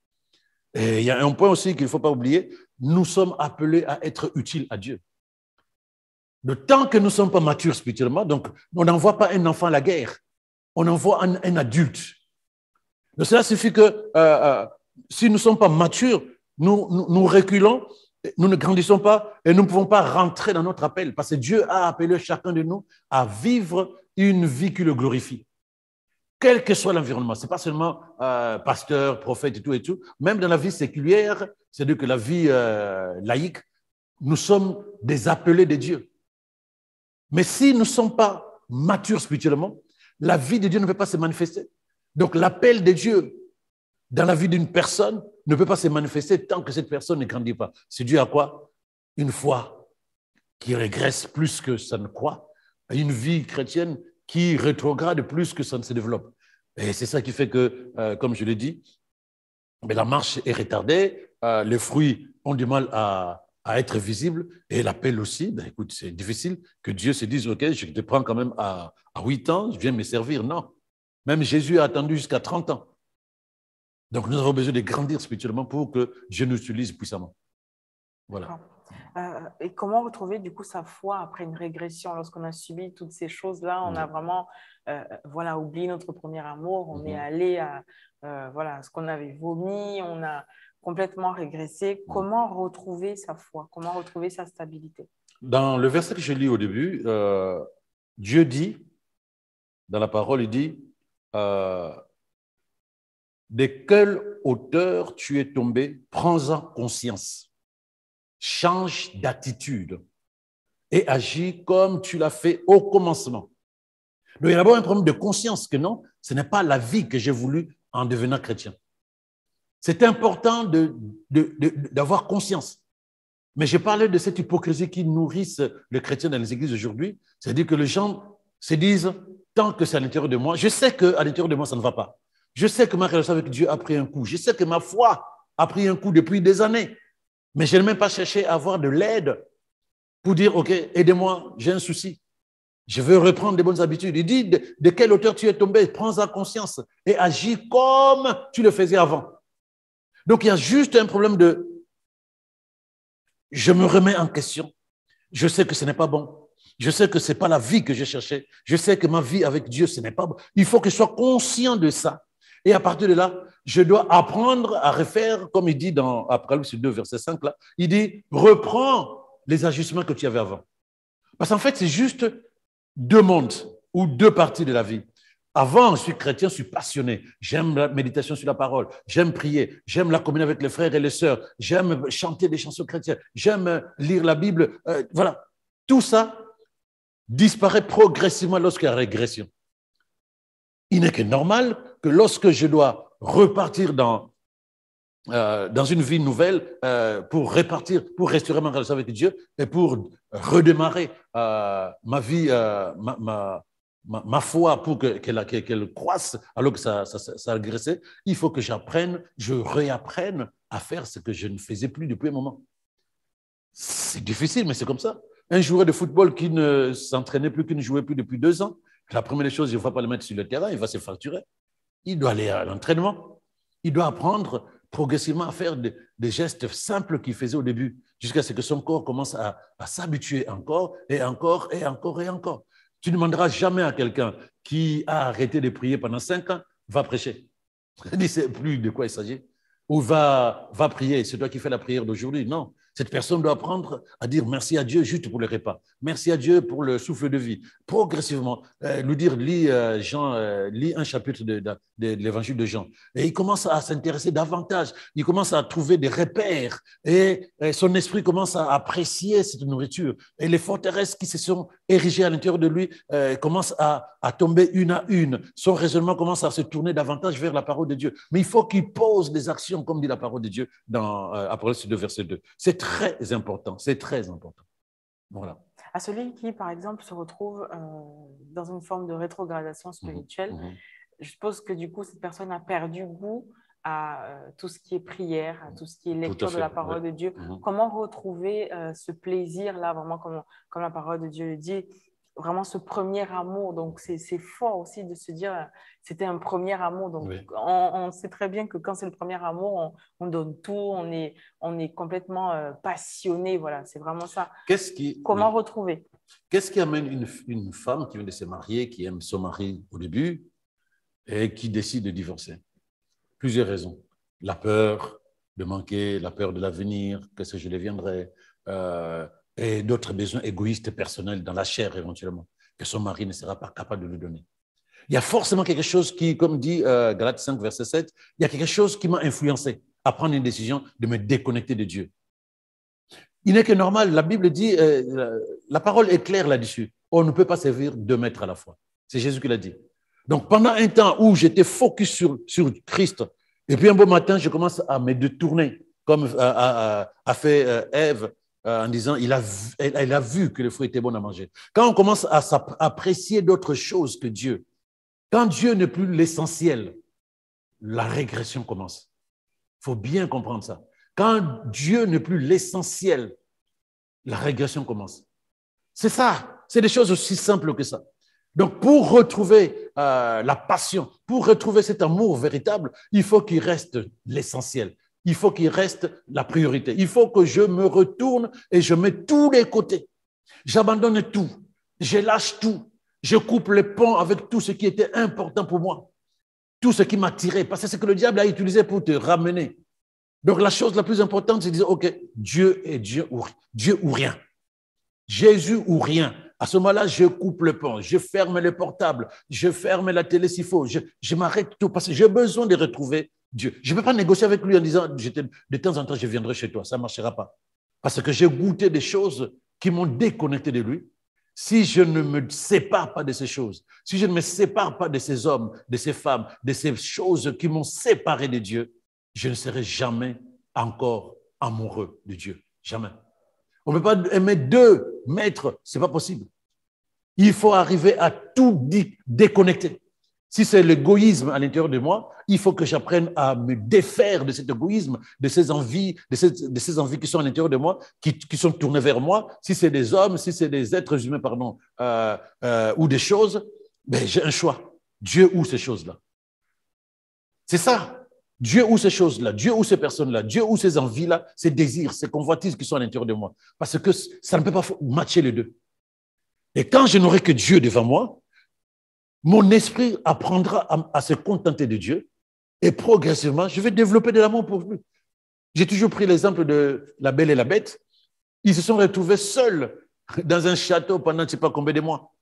[SPEAKER 2] Et il y a un point aussi qu'il ne faut pas oublier, nous sommes appelés à être utiles à Dieu. Le temps que nous ne sommes pas matures spirituellement, donc on n'envoie pas un enfant à la guerre, on envoie un adulte. Donc cela suffit que si nous ne sommes pas matures, nous reculons, nous ne grandissons pas et nous ne pouvons pas rentrer dans notre appel parce que Dieu a appelé chacun de nous à vivre une vie qui le glorifie. Quel que soit l'environnement, ce n'est pas seulement pasteur, prophète et tout, même dans la vie séculière, c'est-à-dire que la vie laïque, nous sommes des appelés de Dieu. Mais si nous ne sommes pas matures spirituellement, la vie de Dieu ne peut pas se manifester. Donc l'appel de Dieu dans la vie d'une personne ne peut pas se manifester tant que cette personne ne grandit pas. C'est dû à quoi? Une foi qui régresse plus que ça ne croit, à une vie chrétienne qui rétrograde plus que ça ne se développe. Et c'est ça qui fait que, comme je l'ai dit, mais la marche est retardée, les fruits ont du mal à être visibles et l'appel aussi, ben écoute, c'est difficile que Dieu se dise, ok, je te prends quand même à 8 ans, je viens me servir. Non, même Jésus a attendu jusqu'à 30 ans. Donc nous avons besoin de grandir spirituellement pour que Dieu nous utilise puissamment. Voilà.
[SPEAKER 1] Et comment retrouver du coup sa foi après une régression lorsqu'on a subi toutes ces choses-là, on a vraiment oublié notre premier amour, on est allé à ce qu'on avait vomi, on a complètement régressé. Comment retrouver sa foi? Comment retrouver sa stabilité?
[SPEAKER 2] Dans le verset que je lis au début, Dieu dit, dans la parole, il dit de quelle hauteur tu es tombé, prends-en conscience. Change d'attitude et agis comme tu l'as fait au commencement. Donc, il y a d'abord un problème de conscience que non, ce n'est pas la vie que j'ai voulu en devenant chrétien. C'est important d'avoir conscience. Mais je parlais de cette hypocrisie qui nourrisse les chrétiens dans les églises aujourd'hui. C'est-à-dire que les gens se disent, tant que c'est à l'intérieur de moi, je sais qu'à l'intérieur de moi, ça ne va pas. Je sais que ma relation avec Dieu a pris un coup. Je sais que ma foi a pris un coup depuis des années. Mais je n'ai même pas cherché à avoir de l'aide pour dire, OK, aidez-moi, j'ai un souci. Je veux reprendre des bonnes habitudes. Il dit, de quelle hauteur tu es tombé, prends-en conscience et agis comme tu le faisais avant. Donc, il y a juste un problème de, je me remets en question. Je sais que ce n'est pas bon. Je sais que ce n'est pas la vie que j'ai cherchée. Je sais que ma vie avec Dieu, ce n'est pas bon. Il faut que je sois conscient de ça. Et à partir de là, je dois apprendre à refaire, comme il dit dans Apocalypse 2, verset 5, là, il dit, reprends les ajustements que tu avais avant. Parce qu'en fait, c'est juste 2 mondes ou 2 parties de la vie. Avant, je suis chrétien, je suis passionné. J'aime la méditation sur la parole. J'aime prier. J'aime la communion avec les frères et les sœurs. J'aime chanter des chansons chrétiennes. J'aime lire la Bible. Voilà. Tout ça disparaît progressivement lorsqu'il y a régression. Il n'est que normal que lorsque je dois repartir dans une vie nouvelle pour repartir, pour restaurer ma relation avec Dieu et pour redémarrer ma vie, ma foi pour qu'elle croisse alors que ça a régressé, il faut que je réapprenne à faire ce que je ne faisais plus depuis un moment. C'est difficile, mais c'est comme ça. Un joueur de football qui ne s'entraînait plus, qui ne jouait plus depuis 2 ans, la première des choses, il ne va pas le mettre sur le terrain, il va se fracturer. Il doit aller à l'entraînement. Il doit apprendre progressivement à faire des gestes simples qu'il faisait au début, jusqu'à ce que son corps commence à s'habituer encore et encore et encore et encore. Tu ne demanderas jamais à quelqu'un qui a arrêté de prier pendant 5 ans, va prêcher. Il ne sait plus de quoi il s'agit. Ou va prier, c'est toi qui fais la prière d'aujourd'hui. Non, cette personne doit apprendre à dire merci à Dieu juste pour le repas. Merci à Dieu pour le souffle de vie. Progressivement, lui dire, lis un chapitre de l'évangile de Jean. Et il commence à s'intéresser davantage. Il commence à trouver des repères. Et son esprit commence à apprécier cette nourriture. Et les forteresses qui se sont érigées à l'intérieur de lui commencent à tomber une à une. Son raisonnement commence à se tourner davantage vers la parole de Dieu. Mais il faut qu'il pose des actions, comme dit la parole de Dieu dans Apocalypse 2, verset 2. C'est très important, c'est très important. Voilà.
[SPEAKER 1] À celui qui, par exemple, se retrouve dans une forme de rétrogradation spirituelle, je suppose que du coup, cette personne a perdu goût à tout ce qui est prière, à tout ce qui est lecture de la parole de Dieu. Comment retrouver ce plaisir-là, vraiment comme la parole de Dieu le dit, vraiment ce premier amour. Donc, c'est fort aussi de se dire c'était un premier amour. Donc, on sait très bien que quand c'est le premier amour, on donne tout, on est complètement passionné. Voilà, c'est vraiment ça. Comment retrouver?
[SPEAKER 2] Qu'est-ce qui amène une femme qui vient de se marier, qui aime son mari au début et qui décide de divorcer? Plusieurs raisons. La peur de manquer, la peur de l'avenir, qu'est-ce que je deviendrai, et d'autres besoins égoïstes personnels dans la chair éventuellement, que son mari ne sera pas capable de lui donner. Il y a forcément quelque chose qui, comme dit Galates 5, verset 7, il y a quelque chose qui m'a influencé à prendre une décision de me déconnecter de Dieu. Il n'est que normal, la Bible dit, la parole est claire là-dessus, on ne peut pas servir 2 maîtres à la fois. C'est Jésus qui l'a dit. Donc pendant un temps où j'étais focus sur Christ, et puis un beau matin, je commence à me détourner, comme a fait Ève, en disant elle a vu que le fruit était bon à manger. Quand on commence à apprécier d'autres choses que Dieu, quand Dieu n'est plus l'essentiel, la régression commence. Il faut bien comprendre ça. Quand Dieu n'est plus l'essentiel, la régression commence. C'est ça, c'est des choses aussi simples que ça. Donc, pour retrouver la passion, pour retrouver cet amour véritable, il faut qu'il reste l'essentiel. Il faut qu'il reste la priorité. Il faut que je me retourne et je mets tous les côtés. J'abandonne tout. Je lâche tout. Je coupe les ponts avec tout ce qui était important pour moi. Tout ce qui m'attirait. Parce que c'est ce que le diable a utilisé pour te ramener. Donc, la chose la plus importante, c'est de dire, OK, Dieu est Dieu ou rien. Jésus ou rien. À ce moment-là, je coupe le pont, je ferme les portables, je ferme la télé s'il faut, je m'arrête tout parce que j'ai besoin de retrouver Dieu. Je ne peux pas négocier avec lui en disant de temps en temps, je viendrai chez toi. Ça ne marchera pas. Parce que j'ai goûté des choses qui m'ont déconnecté de lui. Si je ne me sépare pas de ces choses, si je ne me sépare pas de ces hommes, de ces femmes, de ces choses qui m'ont séparé de Dieu, je ne serai jamais encore amoureux de Dieu. Jamais. On ne peut pas aimer 2 maîtres, ce n'est pas possible. Il faut arriver à tout déconnecter. Si c'est l'égoïsme à l'intérieur de moi, il faut que j'apprenne à me défaire de cet égoïsme, de ces envies, de ces envies qui sont à l'intérieur de moi, qui sont tournées vers moi. Si c'est des hommes, si c'est des êtres humains, pardon, ou des choses, ben, j'ai un choix. Dieu ou ces choses-là. C'est ça. Dieu ou ces choses-là, Dieu ou ces personnes-là, Dieu ou ces envies-là, ces désirs, ces convoitises qui sont à l'intérieur de moi. Parce que ça ne peut pas matcher les deux. Et quand je n'aurai que Dieu devant moi, mon esprit apprendra à se contenter de Dieu et progressivement, je vais développer de l'amour pour lui. J'ai toujours pris l'exemple de la Belle et la Bête. Ils se sont retrouvés seuls dans un château pendant je ne sais pas combien de mois.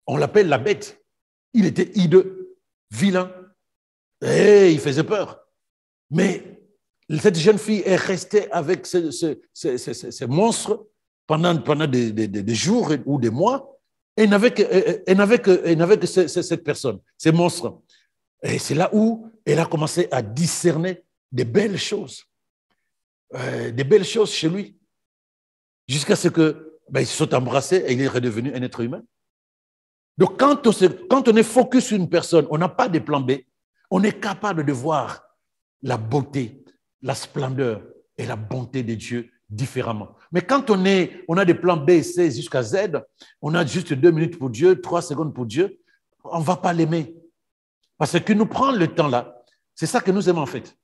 [SPEAKER 2] On l'appelle la Bête. Il était hideux, vilain. Et il faisait peur. Mais cette jeune fille est restée avec ce monstre pendant des jours ou des mois. Et elle n'avait que cette personne, ces monstres. Et c'est là où elle a commencé à discerner des belles choses chez lui. Jusqu'à ce qu'ils se sont embrassés et il est redevenu un être humain. Donc, quand on est focus sur une personne, on n'a pas de plan B. On est capable de voir la beauté, la splendeur et la bonté de Dieu différemment. Mais quand on a des plans B, C jusqu'à Z, on a juste 2 minutes pour Dieu, 3 secondes pour Dieu, on ne va pas l'aimer. Parce que nous prend le temps là. C'est ça que nous aimons en fait.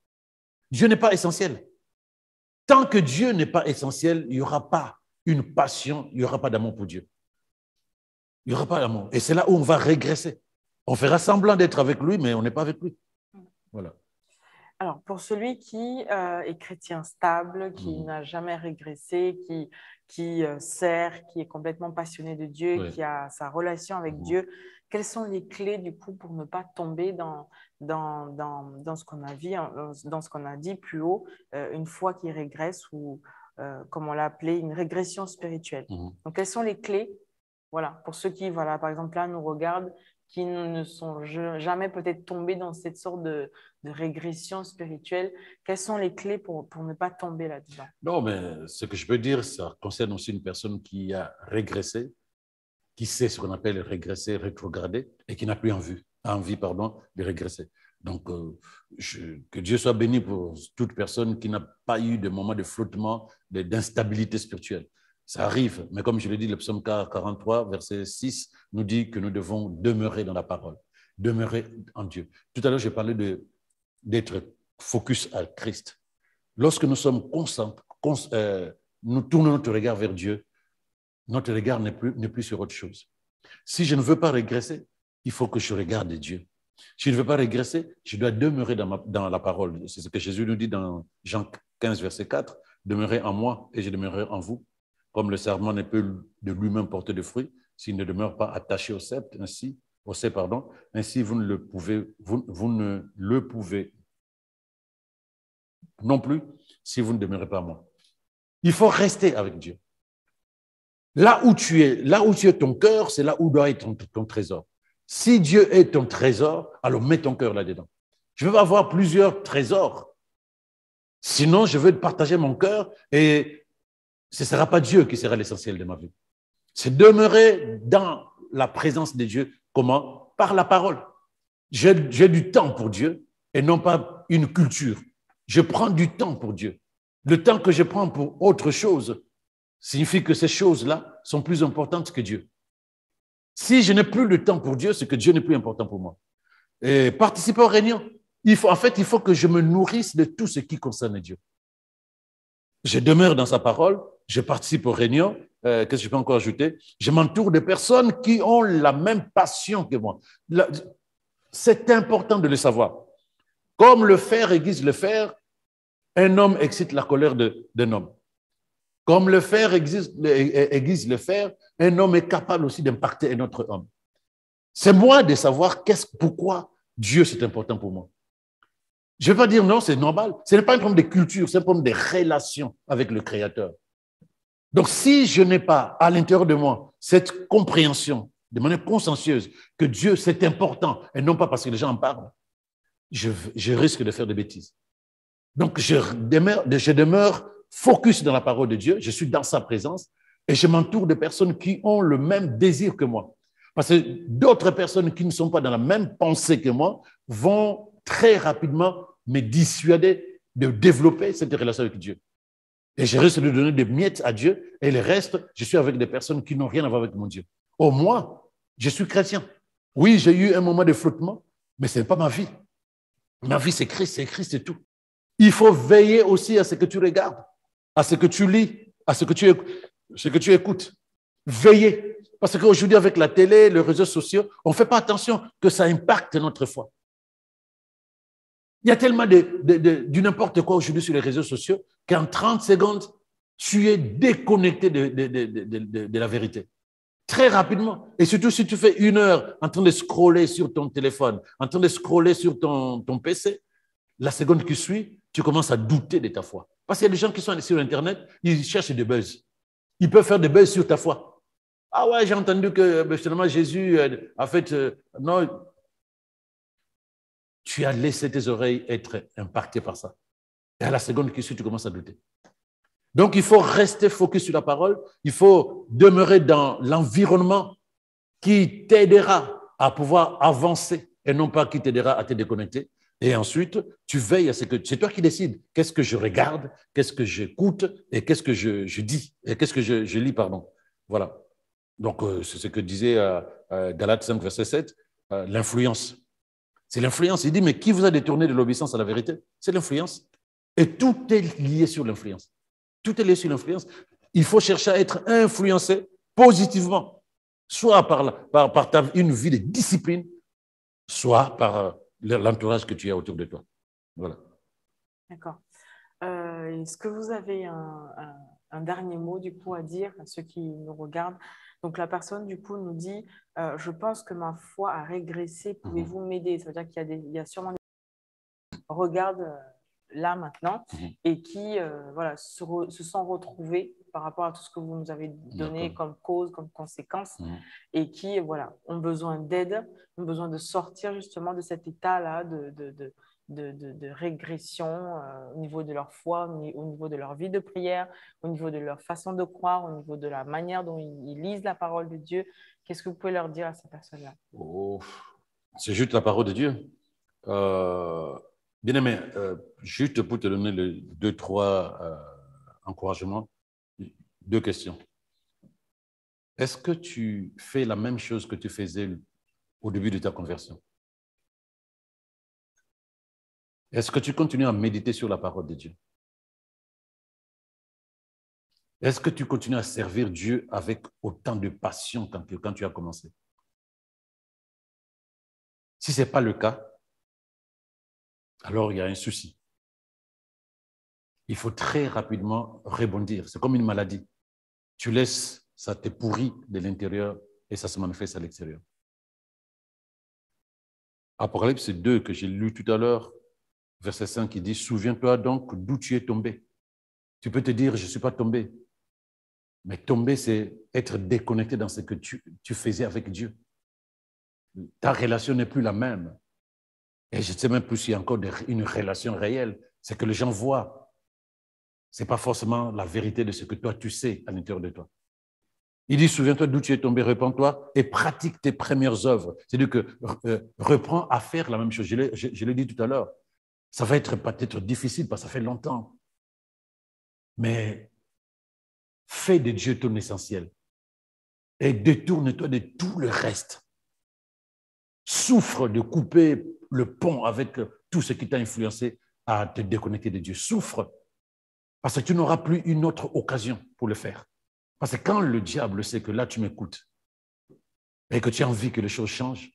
[SPEAKER 2] Dieu n'est pas essentiel. Tant que Dieu n'est pas essentiel, il n'y aura pas une passion, il n'y aura pas d'amour pour Dieu. Il n'y aura pas d'amour. Et c'est là où on va régresser. On fera semblant d'être avec lui, mais on n'est pas avec lui. Voilà.
[SPEAKER 1] Alors, pour celui qui est chrétien stable, qui n'a jamais régressé, qui sert, qui est complètement passionné de Dieu,
[SPEAKER 2] Oui.
[SPEAKER 1] qui a sa relation avec Dieu, quelles sont les clés du coup pour ne pas tomber dans ce qu'on a vu, dans ce qu'on a dit plus haut, une fois qu'il régresse ou, comme on l'a appelé, une régression spirituelle. Donc, quelles sont les clés, voilà, pour ceux qui, voilà, par exemple, là, nous regardent, qui ne sont jamais peut-être tombés dans cette sorte de régression spirituelle. Quelles sont les clés pour ne pas tomber là-dedans?
[SPEAKER 2] Non, mais ce que je peux dire, ça concerne aussi une personne qui a régressé, qui sait ce qu'on appelle régresser, rétrograder, et qui n'a plus envie de régresser. Donc, que Dieu soit béni pour toute personne qui n'a pas eu de moment de flottement, d'instabilité spirituelle. Ça arrive, mais comme je l'ai dit, le psaume 43, verset 6, nous dit que nous devons demeurer dans la parole, demeurer en Dieu. Tout à l'heure, j'ai parlé d'être focus à Christ. Lorsque nous sommes concentrés, nous tournons notre regard vers Dieu, notre regard n'est plus sur autre chose. Si je ne veux pas régresser, il faut que je regarde Dieu. Si je ne veux pas régresser, je dois demeurer dans la parole. C'est ce que Jésus nous dit dans Jean 15, verset 4. Demeurez en moi et je demeurerai en vous. Comme le serment ne peut de lui-même porter de fruits s'il ne demeure pas attaché au cep, ainsi vous ne le pouvez non plus si vous ne demeurez pas en moi. Il faut rester avec Dieu. Là où tu es ton cœur, c'est là où doit être ton trésor. Si Dieu est ton trésor, alors mets ton cœur là-dedans. Je veux avoir plusieurs trésors. Sinon, je veux partager mon cœur et ce ne sera pas Dieu qui sera l'essentiel de ma vie. C'est demeurer dans la présence de Dieu. Comment? Par la parole. J'ai du temps pour Dieu et non pas une culture. Je prends du temps pour Dieu. Le temps que je prends pour autre chose signifie que ces choses-là sont plus importantes que Dieu. Si je n'ai plus de temps pour Dieu, c'est que Dieu n'est plus important pour moi. Et participer aux réunions, il faut que je me nourrisse de tout ce qui concerne Dieu. Je demeure dans sa parole, je participe aux réunions. Qu'est-ce que je peux encore ajouter? Je m'entoure de personnes qui ont la même passion que moi. C'est important de le savoir. Comme le fer aiguise le fer, un homme excite la colère d'un homme. Comme le fer aiguise le fer, un homme est capable aussi d'impacter un autre homme. C'est moi de savoir pourquoi Dieu c'est important pour moi. Je ne vais pas dire non, c'est normal. Ce n'est pas un problème de culture, c'est un problème de relation avec le Créateur. Donc, si je n'ai pas à l'intérieur de moi cette compréhension de manière consciencieuse que Dieu c'est important et non pas parce que les gens en parlent, je risque de faire des bêtises. Donc, je demeure focus dans la parole de Dieu, je suis dans sa présence et je m'entoure de personnes qui ont le même désir que moi. Parce que d'autres personnes qui ne sont pas dans la même pensée que moi vont très rapidement me dissuader de développer cette relation avec Dieu. Et je risque de donner des miettes à Dieu et le reste, je suis avec des personnes qui n'ont rien à voir avec mon Dieu. Au moins, je suis chrétien. Oui, j'ai eu un moment de flottement, mais ce n'est pas ma vie. Ma vie, c'est Christ, c'est tout. Il faut veiller aussi à ce que tu regardes, à ce que tu lis, à ce que tu écoutes. Veiller. Parce qu'aujourd'hui, avec la télé, les réseaux sociaux, on ne fait pas attention que ça impacte notre foi. Il y a tellement du n'importe quoi aujourd'hui sur les réseaux sociaux qu'en 30 secondes, tu es déconnecté de la vérité. Très rapidement. Et surtout si tu fais 1 heure en train de scroller sur ton téléphone, en train de scroller sur ton PC, la seconde qui suit, tu commences à douter de ta foi. Parce qu'il y a des gens qui sont sur Internet, ils cherchent des buzz. Ils peuvent faire des buzz sur ta foi. Ah ouais, j'ai entendu que finalement Jésus a fait... non, tu as laissé tes oreilles être impactées par ça. Et à la seconde qui suit, tu commences à douter. Donc, il faut rester focus sur la parole. Il faut demeurer dans l'environnement qui t'aidera à pouvoir avancer et non pas qui t'aidera à te déconnecter. Et ensuite, tu veilles à ce que c'est toi qui décides. Qu'est-ce que je regarde, qu'est-ce que j'écoute et qu'est-ce que je dis et qu'est-ce que je lis, pardon. Voilà. Donc, c'est ce que disait Galates 5, verset 7, l'influence. C'est l'influence. Il dit, mais qui vous a détourné de l'obéissance à la vérité? C'est l'influence. Et tout est lié sur l'influence. Tout est lié sur l'influence. Il faut chercher à être influencé positivement, soit par une vie de discipline, soit par l'entourage que tu as autour de toi. Voilà.
[SPEAKER 1] D'accord. Est-ce que vous avez un dernier mot du coup à dire à ceux qui nous regardent? Donc la personne du coup nous dit je pense que ma foi a régressé, pouvez-vous m'aider? Ça veut dire qu'il y a sûrement des gens qui regardent là maintenant et qui voilà, se sont retrouvés par rapport à tout ce que vous nous avez donné comme cause, comme conséquence et qui voilà, ont besoin d'aide, ont besoin de sortir justement de cet état-là de régression au niveau de leur foi, au niveau de leur vie de prière, au niveau de leur façon de croire, au niveau de la manière dont ils lisent la parole de Dieu. Qu'est-ce que vous pouvez leur dire à ces personnes-là?
[SPEAKER 2] Oh, c'est juste la parole de Dieu. Bien aimé, juste pour te donner les 2-3 encouragements, 2 questions. Est-ce que tu fais la même chose que tu faisais au début de ta conversion? Est-ce que tu continues à méditer sur la parole de Dieu? Est-ce que tu continues à servir Dieu avec autant de passion quand tu as commencé? Si ce n'est pas le cas, alors il y a un souci. Il faut très rapidement rebondir. C'est comme une maladie. Tu laisses, ça te pourrit de l'intérieur et ça se manifeste à l'extérieur. Apocalypse 2 que j'ai lu tout à l'heure, verset 5, qui dit « Souviens-toi donc d'où tu es tombé. » Tu peux te dire « Je ne suis pas tombé. » Mais tomber, c'est être déconnecté dans ce que tu faisais avec Dieu. Ta relation n'est plus la même. Et je ne sais même plus s'il y a encore une relation réelle. C'est que les gens voient. Ce n'est pas forcément la vérité de ce que toi, tu sais à l'intérieur de toi. Il dit, souviens-toi d'où tu es tombé, repens-toi et pratique tes premières œuvres. C'est-à-dire que reprends à faire la même chose. Je l'ai dit tout à l'heure. Ça va être peut-être difficile parce que ça fait longtemps. Mais fais de Dieu ton essentiel et détourne-toi de tout le reste. Souffre de couper le pont avec tout ce qui t'a influencé à te déconnecter de Dieu. Souffre parce que tu n'auras plus une autre occasion pour le faire. Parce que quand le diable sait que là, tu m'écoutes et que tu as envie que les choses changent,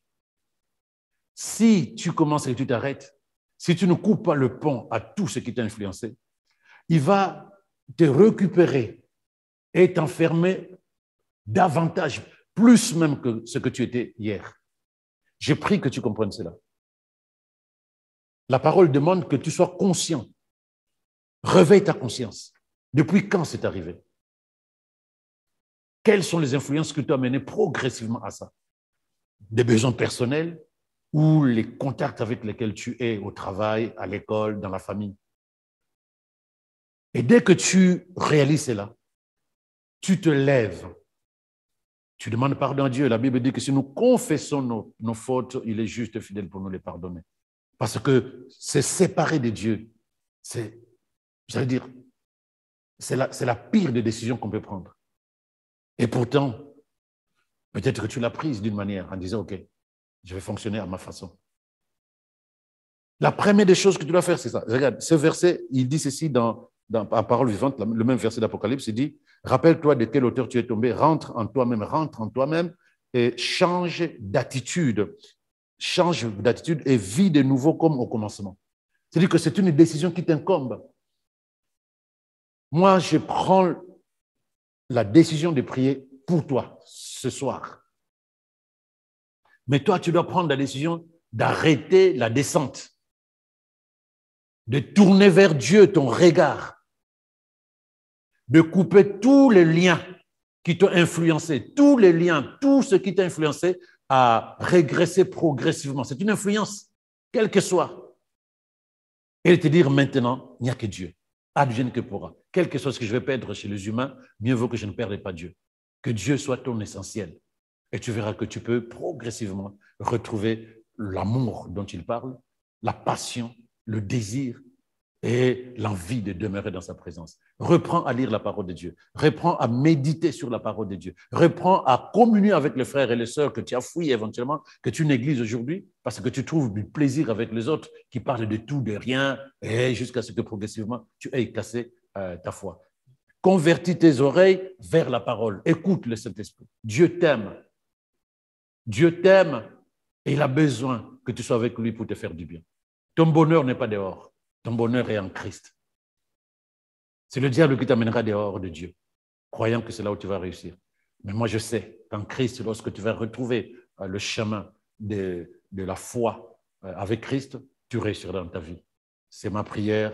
[SPEAKER 2] si tu commences et tu t'arrêtes, si tu ne coupes pas le pont à tout ce qui t'a influencé, il va te récupérer et t'enfermer davantage, plus même que ce que tu étais hier. Je prie que tu comprennes cela. La parole demande que tu sois conscient. Réveille ta conscience. Depuis quand c'est arrivé? Quelles sont les influences qui t'ont amené progressivement à ça? Des besoins personnels ou les contacts avec lesquels tu es au travail, à l'école, dans la famille? Et dès que tu réalises cela, tu te lèves. Tu demandes pardon à Dieu. La Bible dit que si nous confessons nos fautes, il est juste et fidèle pour nous les pardonner. Parce que c'est séparé de Dieu. C'est, j'allais dire, c'est la pire des décisions qu'on peut prendre. Et pourtant, peut-être que tu l'as prise d'une manière en disant, OK, je vais fonctionner à ma façon. La première des choses que tu dois faire, c'est ça. Regarde, ce verset, il dit ceci dans Parole vivante, le même verset d'Apocalypse, il dit, rappelle-toi de quel auteur tu es tombé, rentre en toi-même et change d'attitude et vis de nouveau comme au commencement. C'est-à-dire que c'est une décision qui t'incombe. Moi, je prends la décision de prier pour toi ce soir. Mais toi, tu dois prendre la décision d'arrêter la descente, de tourner vers Dieu ton regard, de couper tous les liens qui t'ont influencé, tous les liens, tout ce qui t'a influencé à régresser progressivement. C'est une influence, quelle que soit. Et te dire maintenant, il n'y a que Dieu. Advienne que pourra. Quelque chose que je vais perdre chez les humains, mieux vaut que je ne perde pas Dieu. Que Dieu soit ton essentiel. Et tu verras que tu peux progressivement retrouver l'amour dont il parle, la passion, le désir et l'envie de demeurer dans sa présence. Reprends à lire la parole de Dieu. Reprends à méditer sur la parole de Dieu. Reprends à communier avec les frères et les sœurs que tu as fouillés éventuellement, que tu négliges aujourd'hui parce que tu trouves du plaisir avec les autres qui parlent de tout, de rien, et jusqu'à ce que progressivement tu aies cassé ta foi. Convertis tes oreilles vers la parole. Écoute le Saint-Esprit. Dieu t'aime. Dieu t'aime et il a besoin que tu sois avec lui pour te faire du bien. Ton bonheur n'est pas dehors. Ton bonheur est en Christ. C'est le diable qui t'amènera dehors de Dieu, croyant que c'est là où tu vas réussir. Mais moi, je sais qu'en Christ, lorsque tu vas retrouver le chemin de la foi avec Christ, tu réussiras dans ta vie. C'est ma prière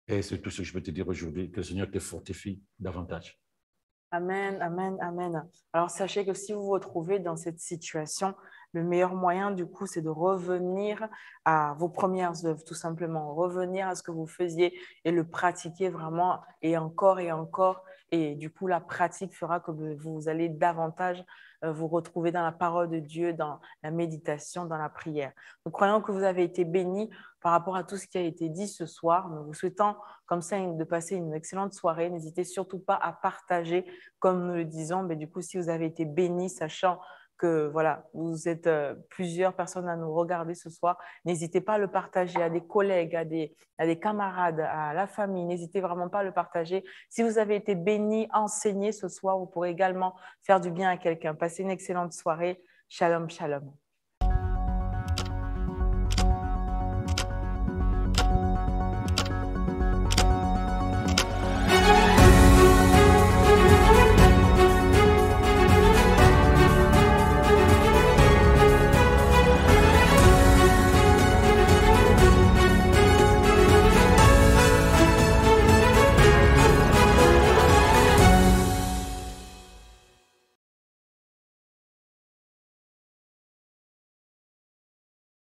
[SPEAKER 2] et c'est tout ce que je peux te dire aujourd'hui. Que le Seigneur te fortifie davantage.
[SPEAKER 1] Amen, amen, amen. Alors, sachez que si vous vous retrouvez dans cette situation, le meilleur moyen, du coup, c'est de revenir à vos premières œuvres, tout simplement. Revenir à ce que vous faisiez et le pratiquer vraiment et encore et encore. Et du coup, la pratique fera que vous allez davantage vous retrouver dans la parole de Dieu, dans la méditation, dans la prière. Nous croyons que vous avez été bénis par rapport à tout ce qui a été dit ce soir. Nous vous souhaitons comme ça de passer une excellente soirée. N'hésitez surtout pas à partager, comme nous le disons. Mais du coup, si vous avez été bénis, sachant que voilà, vous êtes plusieurs personnes à nous regarder ce soir, n'hésitez pas à le partager à des collègues, à des camarades, à la famille. N'hésitez vraiment pas à le partager. Si vous avez été bénis, enseigné ce soir, vous pourrez également faire du bien à quelqu'un. Passez une excellente soirée. Shalom, shalom.